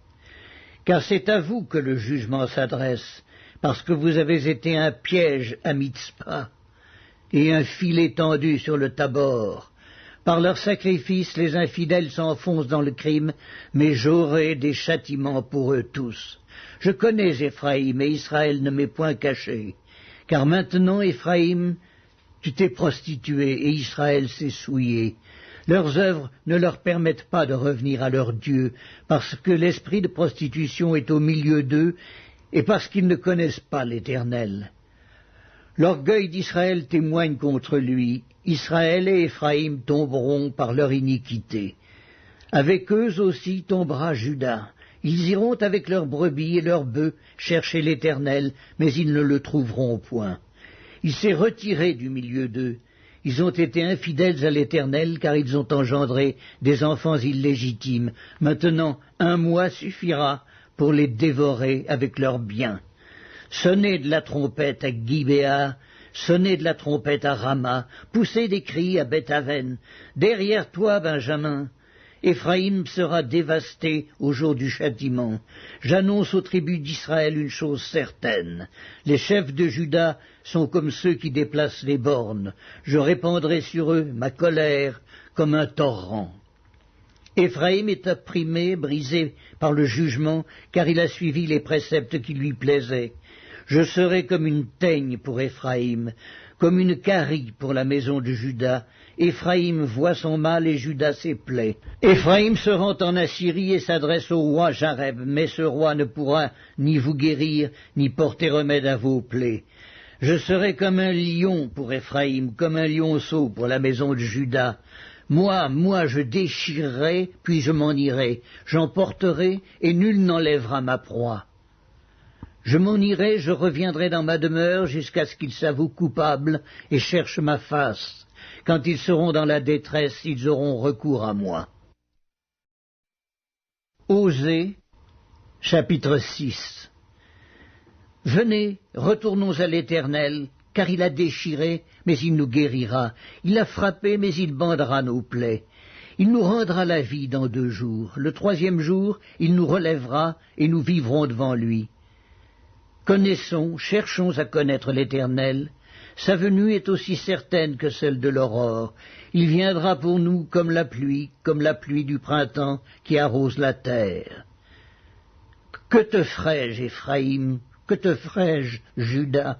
Car c'est à vous que le jugement s'adresse, parce que vous avez été un piège à Mitzpah, et un filet tendu sur le Tabor. Par leurs sacrifices, les infidèles s'enfoncent dans le crime, mais j'aurai des châtiments pour eux tous. Je connais Éphraïm, et Israël ne m'est point caché. Car maintenant, Éphraïm, tu t'es prostitué, et Israël s'est souillé. Leurs œuvres ne leur permettent pas de revenir à leur Dieu, parce que l'esprit de prostitution est au milieu d'eux, et parce qu'ils ne connaissent pas l'Éternel. L'orgueil d'Israël témoigne contre lui. Israël et Éphraïm tomberont par leur iniquité. Avec eux aussi tombera Juda. Ils iront avec leurs brebis et leurs bœufs chercher l'Éternel, mais ils ne le trouveront point. Il s'est retiré du milieu d'eux. Ils ont été infidèles à l'Éternel, car ils ont engendré des enfants illégitimes. Maintenant, 1 mois suffira pour les dévorer avec leurs biens. Sonnez de la trompette à Gibéa, sonnez de la trompette à Rama, poussez des cris à Beth-Aven. Derrière toi, Benjamin, Éphraïm sera dévasté au jour du châtiment. J'annonce aux tribus d'Israël une chose certaine. Les chefs de Juda sont comme ceux qui déplacent les bornes. Je répandrai sur eux ma colère comme un torrent. Éphraïm est opprimé, brisé par le jugement, car il a suivi les préceptes qui lui plaisaient. Je serai comme une teigne pour Éphraïm, comme une carie pour la maison de Juda. Éphraïm voit son mal et Juda ses plaies. Éphraïm se rend en Assyrie et s'adresse au roi Jareb, mais ce roi ne pourra ni vous guérir, ni porter remède à vos plaies. Je serai comme un lion pour Éphraïm, comme un lionceau pour la maison de Juda. Moi, je déchirerai, puis je m'en irai. J'emporterai, et nul n'enlèvera ma proie. Je m'en irai, je reviendrai dans ma demeure jusqu'à ce qu'ils s'avouent coupables et cherchent ma face. Quand ils seront dans la détresse, ils auront recours à moi. Osée, chapitre 6. Venez, retournons à l'Éternel, car il a déchiré, mais il nous guérira. Il a frappé, mais il bandera nos plaies. Il nous rendra la vie dans 2 jours. Le 3e jour, il nous relèvera, et nous vivrons devant lui. Connaissons, cherchons à connaître l'Éternel. Sa venue est aussi certaine que celle de l'aurore. Il viendra pour nous comme la pluie du printemps qui arrose la terre. Que te ferai-je, Éphraïm? Que te ferai-je, Juda?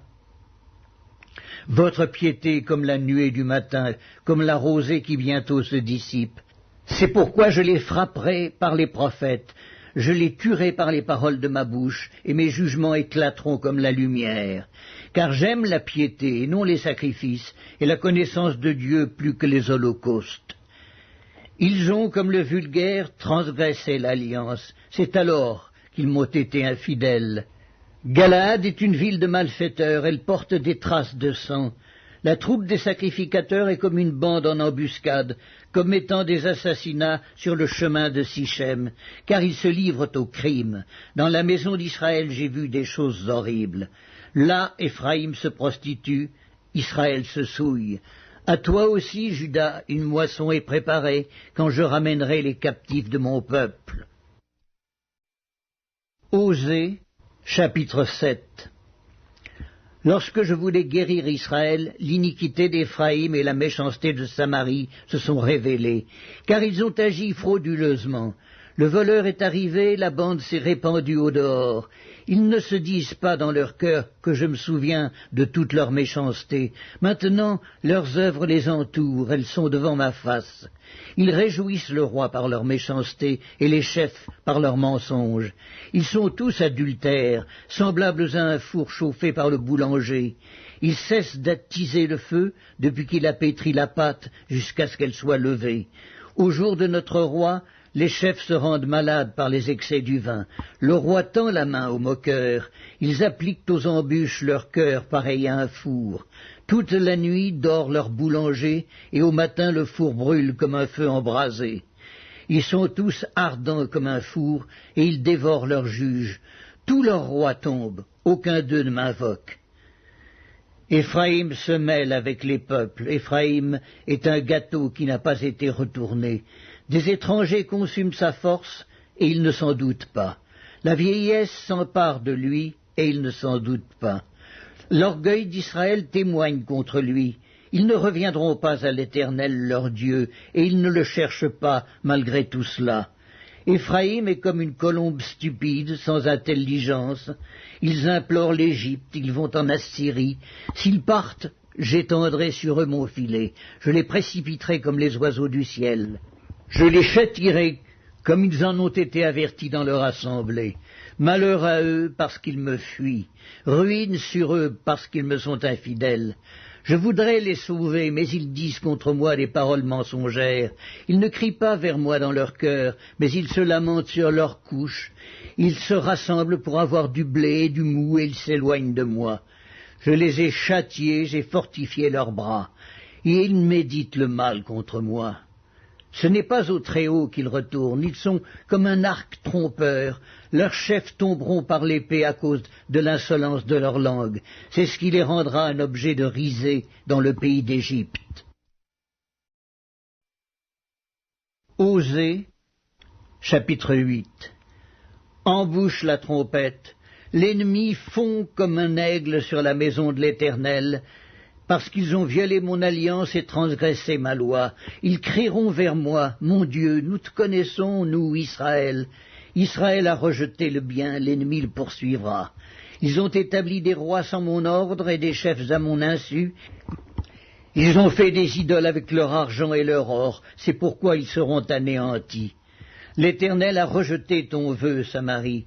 Votre piété comme la nuée du matin, comme la rosée qui bientôt se dissipe. C'est pourquoi je les frapperai par les prophètes. Je les tuerai par les paroles de ma bouche, et mes jugements éclateront comme la lumière. Car j'aime la piété, et non les sacrifices, et la connaissance de Dieu plus que les holocaustes. Ils ont, comme le vulgaire, transgressé l'alliance. C'est alors qu'ils m'ont été infidèles. Galaad est une ville de malfaiteurs, elle porte des traces de sang. La troupe des sacrificateurs est comme une bande en embuscade, commettant des assassinats sur le chemin de Sichem, car ils se livrent au crime. Dans la maison d'Israël, j'ai vu des choses horribles. Là, Éphraïm se prostitue, Israël se souille. À toi aussi, Juda, une moisson est préparée, quand je ramènerai les captifs de mon peuple. Osée, chapitre 7. Lorsque je voulais guérir Israël, l'iniquité d'Éphraïm et la méchanceté de Samarie se sont révélées, car ils ont agi frauduleusement. Le voleur est arrivé, la bande s'est répandue au dehors. Ils ne se disent pas dans leur cœur que je me souviens de toute leur méchanceté. Maintenant, leurs œuvres les entourent, elles sont devant ma face. Ils réjouissent le roi par leur méchanceté et les chefs par leurs mensonges. Ils sont tous adultères, semblables à un four chauffé par le boulanger. Ils cessent d'attiser le feu depuis qu'il a pétri la pâte jusqu'à ce qu'elle soit levée. Au jour de notre roi, Les chefs se rendent malades par les excès du vin. Le roi tend la main aux moqueurs. Ils appliquent aux embûches leur cœur pareil à un four. Toute la nuit dort leur boulanger, et au matin le four brûle comme un feu embrasé. Ils sont tous ardents comme un four, et ils dévorent leurs juges. Tous leurs rois tombent, aucun d'eux ne m'invoque. Éphraïm se mêle avec les peuples. Éphraïm est un gâteau qui n'a pas été retourné. Des étrangers consument sa force, et il ne s'en doute pas. La vieillesse s'empare de lui, et il ne s'en doute pas. L'orgueil d'Israël témoigne contre lui. Ils ne reviendront pas à l'Éternel leur Dieu, et ils ne le cherchent pas malgré tout cela. Éphraïm est comme une colombe stupide, sans intelligence. Ils implorent l'Égypte, ils vont en Assyrie. S'ils partent, j'étendrai sur eux mon filet. Je les précipiterai comme les oiseaux du ciel. Je les châtierai comme ils en ont été avertis dans leur assemblée. Malheur à eux parce qu'ils me fuient. Ruine sur eux parce qu'ils me sont infidèles. Je voudrais les sauver, mais ils disent contre moi des paroles mensongères. Ils ne crient pas vers moi dans leur cœur, mais ils se lamentent sur leurs couches. Ils se rassemblent pour avoir du blé et du mou, et ils s'éloignent de moi. Je les ai châtiés, j'ai fortifié leurs bras, et ils méditent le mal contre moi. Ce n'est pas au Très-Haut qu'ils retournent, ils sont comme un arc trompeur. Leurs chefs tomberont par l'épée à cause de l'insolence de leur langue. C'est ce qui les rendra un objet de risée dans le pays d'Égypte. Osée, chapitre 8. Embouche la trompette. L'ennemi fond comme un aigle sur la maison de l'Éternel, parce qu'ils ont violé mon alliance et transgressé ma loi. Ils crieront vers moi, mon Dieu, nous te connaissons, nous, Israël. Israël a rejeté le bien, l'ennemi le poursuivra. Ils ont établi des rois sans mon ordre et des chefs à mon insu. Ils ont fait des idoles avec leur argent et leur or, c'est pourquoi ils seront anéantis. L'Éternel a rejeté ton vœu, Samarie.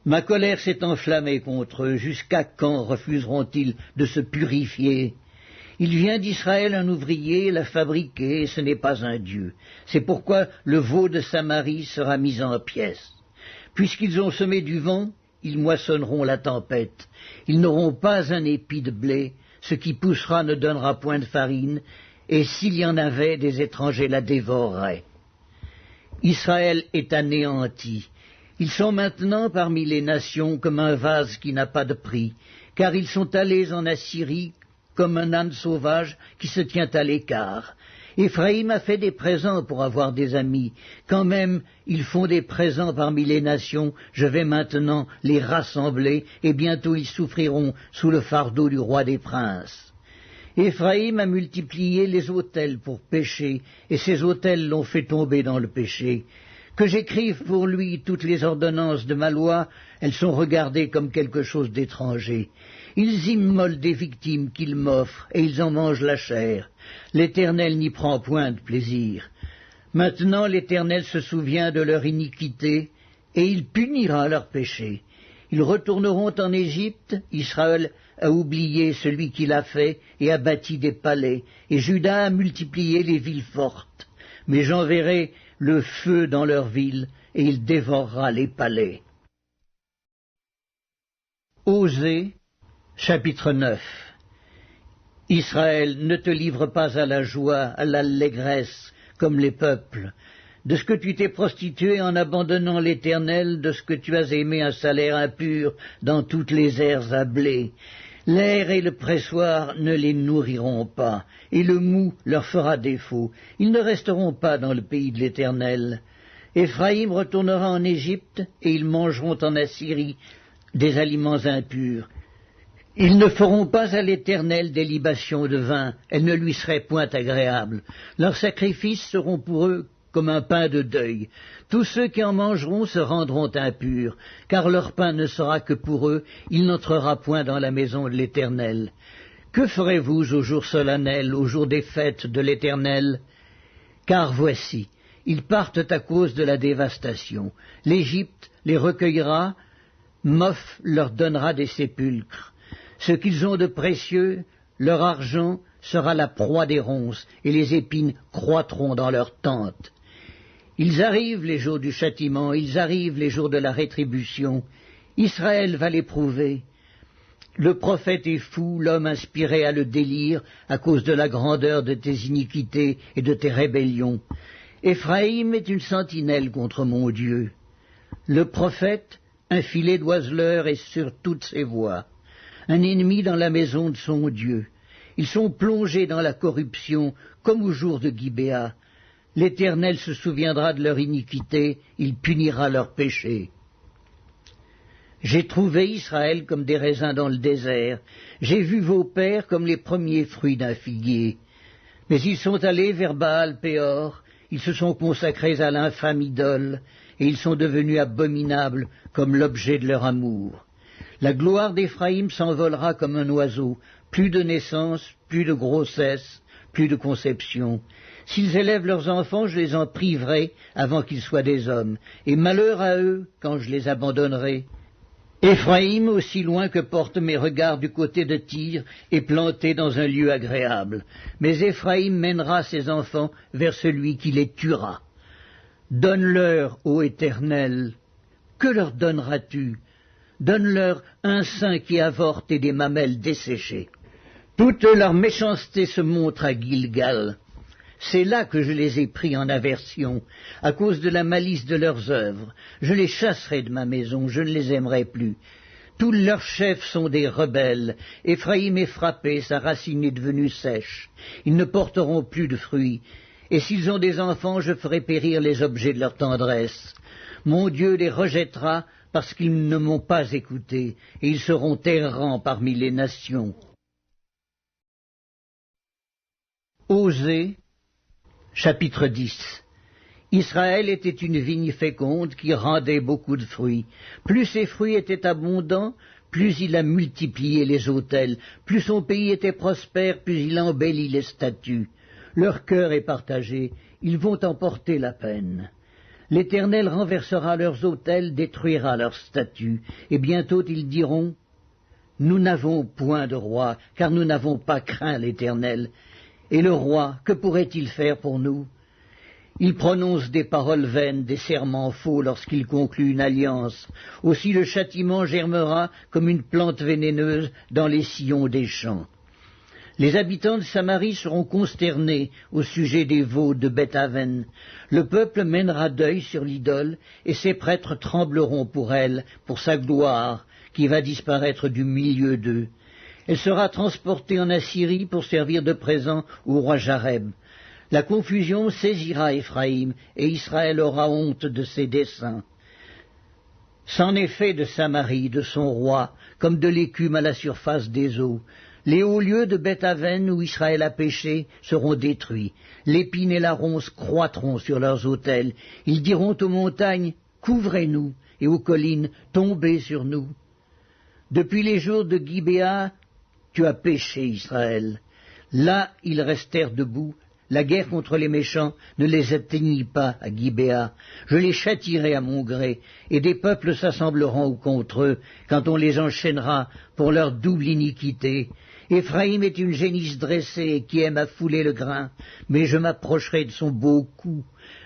Ma colère s'est enflammée contre eux. Jusqu'à quand refuseront-ils de se purifier? Il vient d'Israël un ouvrier l'a fabriqué, et ce n'est pas un dieu. C'est pourquoi le veau de Samarie sera mis en pièces. Puisqu'ils ont semé du vent, ils moissonneront la tempête. Ils n'auront pas un épi de blé, ce qui poussera ne donnera point de farine, et s'il y en avait, des étrangers la dévoreraient. Israël est anéanti. Ils sont maintenant parmi les nations comme un vase qui n'a pas de prix, car ils sont allés en Assyrie comme un âne sauvage qui se tient à l'écart. Éphraïm a fait des présents pour avoir des amis. Quand même, ils font des présents parmi les nations, je vais maintenant les rassembler, et bientôt ils souffriront sous le fardeau du roi des princes. Éphraïm a multiplié les autels pour pécher, et ces autels l'ont fait tomber dans le péché. Que j'écrive pour lui toutes les ordonnances de ma loi, elles sont regardées comme quelque chose d'étranger. Ils immolent des victimes qu'ils m'offrent, et ils en mangent la chair. L'Éternel n'y prend point de plaisir. Maintenant l'Éternel se souvient de leur iniquité, et il punira leur péché. Ils retourneront en Égypte, Israël a oublié celui qui l'a fait, et a bâti des palais, et Juda a multiplié les villes fortes. Mais j'enverrai le feu dans leurs villes, et il dévorera les palais. Osée, chapitre 9. Israël, ne te livre pas à la joie, à l'allégresse, comme les peuples. De ce que tu t'es prostitué en abandonnant l'Éternel, de ce que tu as aimé un salaire impur dans toutes les aires à blé. L'air et le pressoir ne les nourriront pas, et le mou leur fera défaut. Ils ne resteront pas dans le pays de l'Éternel. Éphraïm retournera en Égypte, et ils mangeront en Assyrie des aliments impurs. Ils ne feront pas à l'Éternel des libations de vin, elles ne lui seraient point agréables. Leurs sacrifices seront pour eux comme un pain de deuil. Tous ceux qui en mangeront se rendront impurs, car leur pain ne sera que pour eux, il n'entrera point dans la maison de l'Éternel. Que ferez-vous au jour solennel, au jour des fêtes de l'Éternel? Car voici, ils partent à cause de la dévastation. L'Égypte les recueillera, Moph leur donnera des sépulcres. Ce qu'ils ont de précieux, leur argent, sera la proie des ronces, et les épines croîtront dans leurs tentes. Ils arrivent les jours du châtiment, ils arrivent les jours de la rétribution. Israël va l'éprouver. Le prophète est fou, l'homme inspiré à le délire à cause de la grandeur de tes iniquités et de tes rébellions. Éphraïm est une sentinelle contre mon Dieu. Le prophète, un filet d'oiseleurs est sur toutes ses voies, un ennemi dans la maison de son Dieu. Ils sont plongés dans la corruption, comme au jour de Gibéa. L'Éternel se souviendra de leur iniquité, il punira leurs péchés. J'ai trouvé Israël comme des raisins dans le désert, j'ai vu vos pères comme les premiers fruits d'un figuier. Mais ils sont allés vers Baal-Péor, ils se sont consacrés à l'infâme idole, et ils sont devenus abominables comme l'objet de leur amour. La gloire d'Éphraïm s'envolera comme un oiseau, plus de naissance, plus de grossesse, plus de conception. S'ils élèvent leurs enfants, je les en priverai avant qu'ils soient des hommes, et malheur à eux quand je les abandonnerai. Éphraïm, aussi loin que portent mes regards du côté de Tyr, est planté dans un lieu agréable. Mais Éphraïm mènera ses enfants vers celui qui les tuera. Donne-leur, ô Éternel, que leur donneras-tu? Donne-leur un sein qui avorte et des mamelles desséchées. Toute leur méchanceté se montre à Gilgal. C'est là que je les ai pris en aversion, à cause de la malice de leurs œuvres. Je les chasserai de ma maison, je ne les aimerai plus. Tous leurs chefs sont des rebelles. Éphraïm est frappé, sa racine est devenue sèche. Ils ne porteront plus de fruits. Et s'ils ont des enfants, je ferai périr les objets de leur tendresse. Mon Dieu les rejettera parce qu'ils ne m'ont pas écouté, et ils seront errants parmi les nations. Osée, chapitre 10. Israël était une vigne féconde qui rendait beaucoup de fruits. Plus ses fruits étaient abondants, plus il a multiplié les autels. Plus son pays était prospère, plus il embellit les statues. Leur cœur est partagé, ils vont en porter la peine. L'Éternel renversera leurs autels, détruira leurs statues, et bientôt ils diront « Nous n'avons point de roi, car nous n'avons pas craint l'Éternel. Et le roi, que pourrait-il faire pour nous? Il prononce des paroles vaines, des serments faux lorsqu'il conclut une alliance. Aussi le châtiment germera comme une plante vénéneuse dans les sillons des champs. Les habitants de Samarie seront consternés au sujet des veaux de Beth-Aven. Le peuple mènera deuil sur l'idole, et ses prêtres trembleront pour elle, pour sa gloire, qui va disparaître du milieu d'eux. Elle sera transportée en Assyrie pour servir de présent au roi Jareb. La confusion saisira Éphraïm, et Israël aura honte de ses desseins. C'en est fait de Samarie, de son roi, comme de l'écume à la surface des eaux. Les hauts lieux de Beth-Aven où Israël a péché seront détruits. L'épine et la ronce croîtront sur leurs autels. Ils diront aux montagnes, « Couvrez-nous » et aux collines, « Tombez sur nous ». Depuis les jours de Gibéa, tu as péché, Israël. Là, ils restèrent debout. La guerre contre les méchants ne les atteignit pas à Gibéa. Je les châtierai à mon gré, et des peuples s'assembleront contre eux, quand on les enchaînera pour leur double iniquité. Éphraïm est une génisse dressée qui aime à fouler le grain, mais je m'approcherai de son beau cou.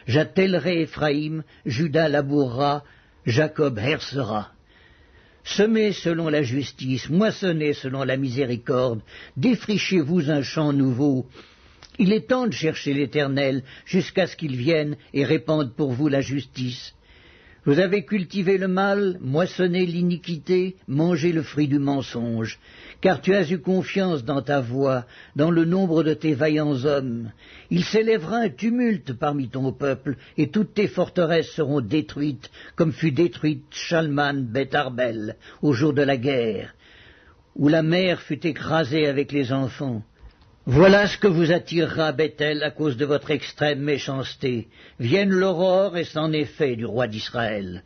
J'attellerai Éphraïm, Juda labourera, Jacob hercera. Semez selon la justice, moissonnez selon la miséricorde, défrichez-vous un champ nouveau. Il est temps de chercher l'Éternel jusqu'à ce qu'il vienne et répande pour vous la justice. Vous avez cultivé le mal, moissonné l'iniquité, mangé le fruit du mensonge, car tu as eu confiance dans ta voix, dans le nombre de tes vaillants hommes. Il s'élèvera un tumulte parmi ton peuple, et toutes tes forteresses seront détruites, comme fut détruite Chalman Beth Arbel au jour de la guerre, où la mère fut écrasée avec les enfants. Voilà ce que vous attirera, Bethel, à cause de votre extrême méchanceté. Vienne l'aurore, et c'en est fait du roi d'Israël.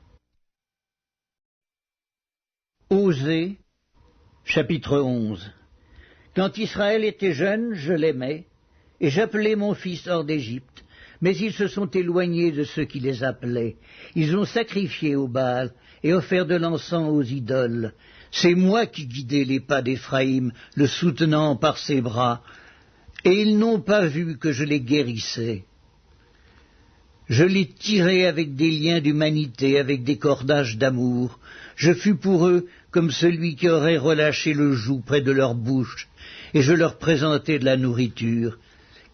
Osée, chapitre 11. Quand Israël était jeune, je l'aimais, et j'appelais mon fils hors d'Égypte. Mais ils se sont éloignés de ceux qui les appelaient. Ils ont sacrifié au Baal et offert de l'encens aux idoles. C'est moi qui guidais les pas d'Éphraïm, le soutenant par ses bras. Et ils n'ont pas vu que je les guérissais. Je les tirai avec des liens d'humanité, avec des cordages d'amour. Je fus pour eux comme celui qui aurait relâché le joug près de leur bouche, et je leur présentai de la nourriture.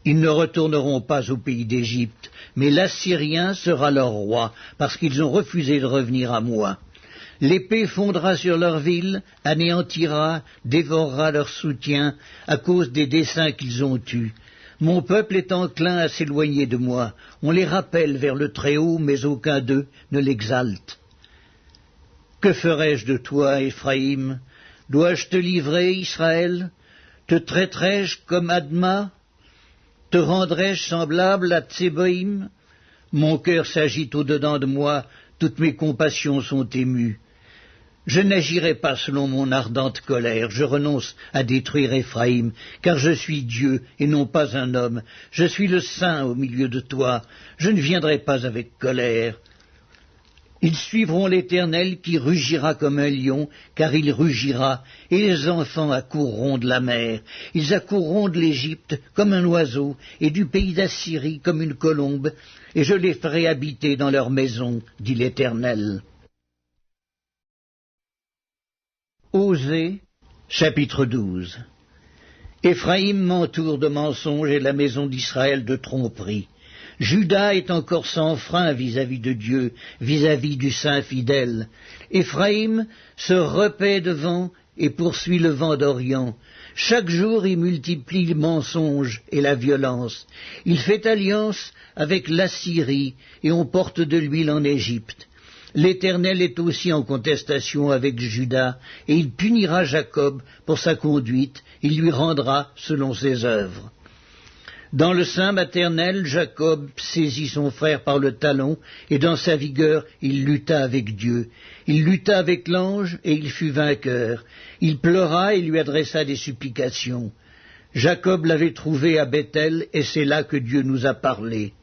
Ils ne retourneront pas au pays d'Égypte, mais l'Assyrien sera leur roi, parce qu'ils ont refusé de revenir à moi. L'épée fondra sur leur ville, anéantira, dévorera leur soutien, à cause des desseins qu'ils ont eus. Mon peuple est enclin à s'éloigner de moi. On les rappelle vers le Très-Haut, mais aucun d'eux ne l'exalte. Que ferai-je de toi, Éphraïm? Dois-je te livrer, Israël? Te traiterai-je comme Adma? Te rendrai-je semblable à Tseboïm? Mon cœur s'agite au-dedans de moi, toutes mes compassions sont émues. Je n'agirai pas selon mon ardente colère, je renonce à détruire Éphraïm, car je suis Dieu et non pas un homme. Je suis le Saint au milieu de toi, je ne viendrai pas avec colère. Ils suivront l'Éternel qui rugira comme un lion, car il rugira, et les enfants accourront de la mer. Ils accourront de l'Égypte comme un oiseau, et du pays d'Assyrie comme une colombe, et je les ferai habiter dans leurs maisons, dit l'Éternel. Osée, chapitre 12. Éphraïm m'entoure de mensonges et la maison d'Israël de tromperies. Juda est encore sans frein vis-à-vis de Dieu, vis-à-vis du Saint fidèle. Éphraïm se repaît devant et poursuit le vent d'Orient. Chaque jour il multiplie le mensonge et la violence. Il fait alliance avec l'Assyrie et on porte de l'huile en Égypte. L'Éternel est aussi en contestation avec Juda, et il punira Jacob pour sa conduite, il lui rendra selon ses œuvres. Dans le sein maternel, Jacob saisit son frère par le talon, et dans sa vigueur, il lutta avec Dieu. Il lutta avec l'ange, et il fut vainqueur. Il pleura et lui adressa des supplications. Jacob l'avait trouvé à Bethel, et c'est là que Dieu nous a parlé.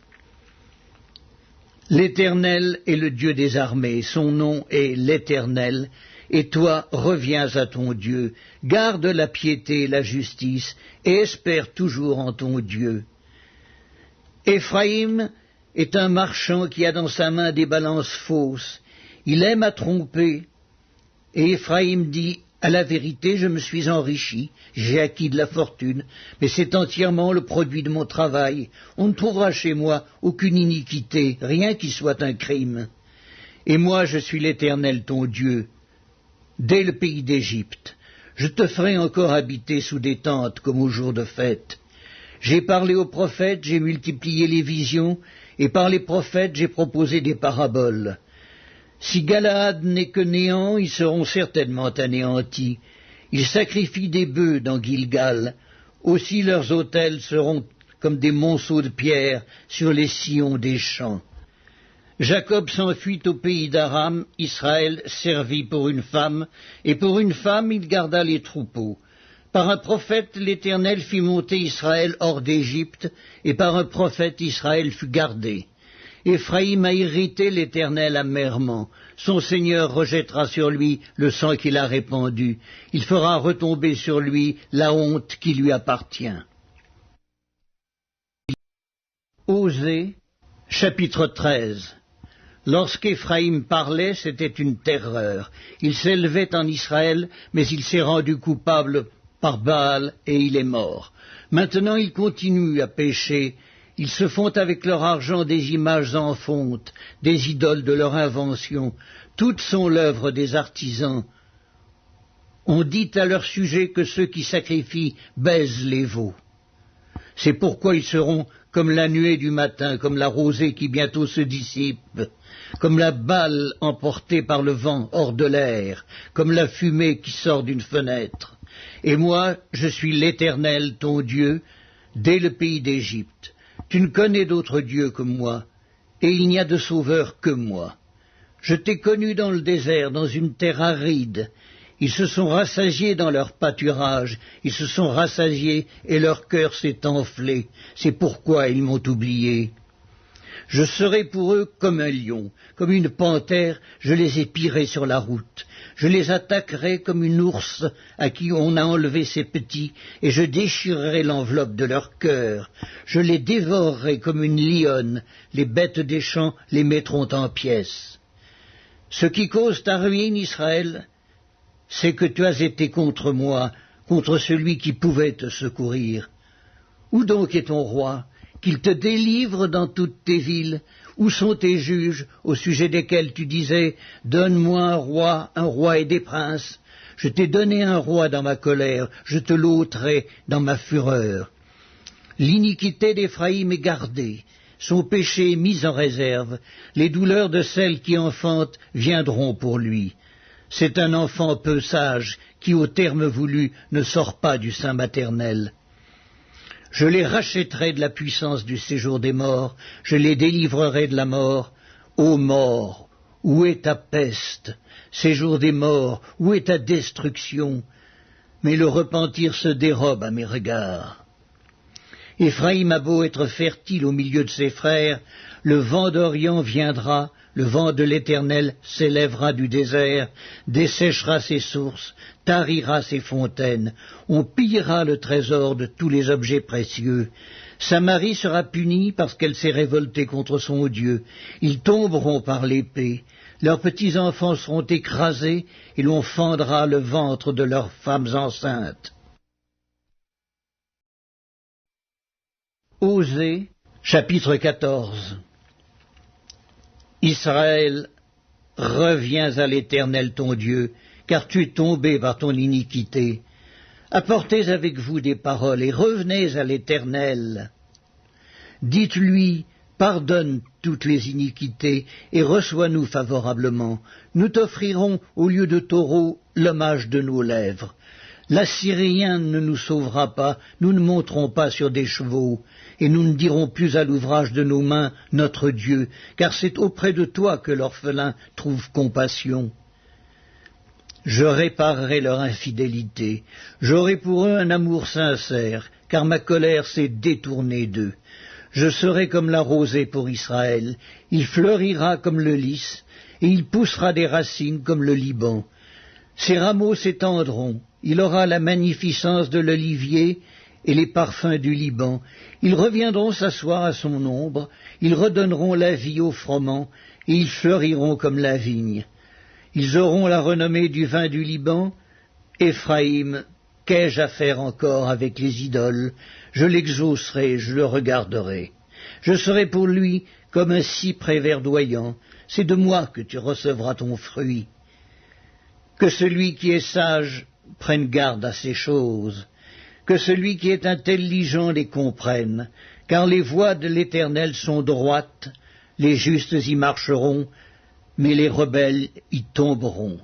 L'Éternel est le Dieu des armées, son nom est l'Éternel, et toi reviens à ton Dieu, garde la piété et la justice, et espère toujours en ton Dieu. Éphraïm est un marchand qui a dans sa main des balances fausses, il aime à tromper, et Éphraïm dit, à la vérité, je me suis enrichi, j'ai acquis de la fortune, mais c'est entièrement le produit de mon travail. On ne trouvera chez moi aucune iniquité, rien qui soit un crime. Et moi, je suis l'Éternel ton Dieu, dès le pays d'Égypte. Je te ferai encore habiter sous des tentes comme au jour de fête. J'ai parlé aux prophètes, j'ai multiplié les visions, et par les prophètes j'ai proposé des paraboles. Si Galaad n'est que néant, ils seront certainement anéantis. Ils sacrifient des bœufs dans Gilgal. Aussi leurs autels seront comme des monceaux de pierre sur les sillons des champs. Jacob s'enfuit au pays d'Aram, Israël servit pour une femme, et pour une femme il garda les troupeaux. Par un prophète l'Éternel fit monter Israël hors d'Égypte, et par un prophète Israël fut gardé. Éphraïm a irrité l'Éternel amèrement. Son Seigneur rejettera sur lui le sang qu'il a répandu. Il fera retomber sur lui la honte qui lui appartient. Osée, chapitre 13. Lorsqu'Éphraïm parlait, c'était une terreur. Il s'élevait en Israël, mais il s'est rendu coupable par Baal et il est mort. Maintenant il continue à pécher. Ils se font avec leur argent des images en fonte, des idoles de leur invention. Toutes sont l'œuvre des artisans. On dit à leur sujet que ceux qui sacrifient baisent les veaux. C'est pourquoi ils seront comme la nuée du matin, comme la rosée qui bientôt se dissipe, comme la balle emportée par le vent hors de l'air, comme la fumée qui sort d'une fenêtre. Et moi, je suis l'Éternel, ton Dieu, dès le pays d'Égypte. Tu ne connais d'autre Dieu que moi, et il n'y a de sauveur que moi. Je t'ai connu dans le désert, dans une terre aride. Ils se sont rassasiés dans leur pâturage, ils se sont rassasiés et leur cœur s'est enflé. C'est pourquoi ils m'ont oublié. Je serai pour eux comme un lion, comme une panthère, je les épierai sur la route. Je les attaquerai comme une ours à qui on a enlevé ses petits, et je déchirerai l'enveloppe de leur cœur. Je les dévorerai comme une lionne, les bêtes des champs les mettront en pièces. Ce qui cause ta ruine, Israël, c'est que tu as été contre moi, contre celui qui pouvait te secourir. Où donc est ton roi, qu'il te délivre dans toutes tes villes? Où sont tes juges, au sujet desquels tu disais « Donne-moi un roi et des princes ». Je t'ai donné un roi dans ma colère, je te l'ôterai dans ma fureur. L'iniquité d'Éphraïm est gardée, son péché est mis en réserve, les douleurs de celle qui enfante viendront pour lui. C'est un enfant peu sage qui, au terme voulu, ne sort pas du sein maternel. Je les rachèterai de la puissance du séjour des morts, je les délivrerai de la mort. Ô mort, où est ta peste? Séjour des morts, où est ta destruction? Mais le repentir se dérobe à mes regards. Éphraïm a beau être fertile au milieu de ses frères, le vent d'Orient viendra, le vent de l'Éternel s'élèvera du désert, desséchera ses sources, tarira ses fontaines, on pillera le trésor de tous les objets précieux. Samarie sera punie parce qu'elle s'est révoltée contre son Dieu. Ils tomberont par l'épée, leurs petits-enfants seront écrasés, et l'on fendra le ventre de leurs femmes enceintes. Osée, chapitre 14. Israël, reviens à l'Éternel ton Dieu, car tu es tombé par ton iniquité. Apportez avec vous des paroles et revenez à l'Éternel. Dites-lui, pardonne toutes les iniquités et reçois-nous favorablement. Nous t'offrirons au lieu de taureaux l'hommage de nos lèvres. L'Assyrien ne nous sauvera pas, nous ne monterons pas sur des chevaux, et nous ne dirons plus à l'ouvrage de nos mains notre Dieu, car c'est auprès de toi que l'orphelin trouve compassion. Je réparerai leur infidélité, j'aurai pour eux un amour sincère, car ma colère s'est détournée d'eux. Je serai comme la rosée pour Israël, il fleurira comme le lys, et il poussera des racines comme le Liban. Ses rameaux s'étendront, il aura la magnificence de l'olivier et les parfums du Liban. Ils reviendront s'asseoir à son ombre, ils redonneront la vie au froment, et ils fleuriront comme la vigne. Ils auront la renommée du vin du Liban. Éphraïm, qu'ai-je à faire encore avec les idoles? Je l'exaucerai, je le regarderai. Je serai pour lui comme un cyprès verdoyant, c'est de moi que tu recevras ton fruit. Que celui qui est sage prenne garde à ces choses, que celui qui est intelligent les comprenne, car les voies de l'Éternel sont droites, les justes y marcheront, mais les rebelles y tomberont.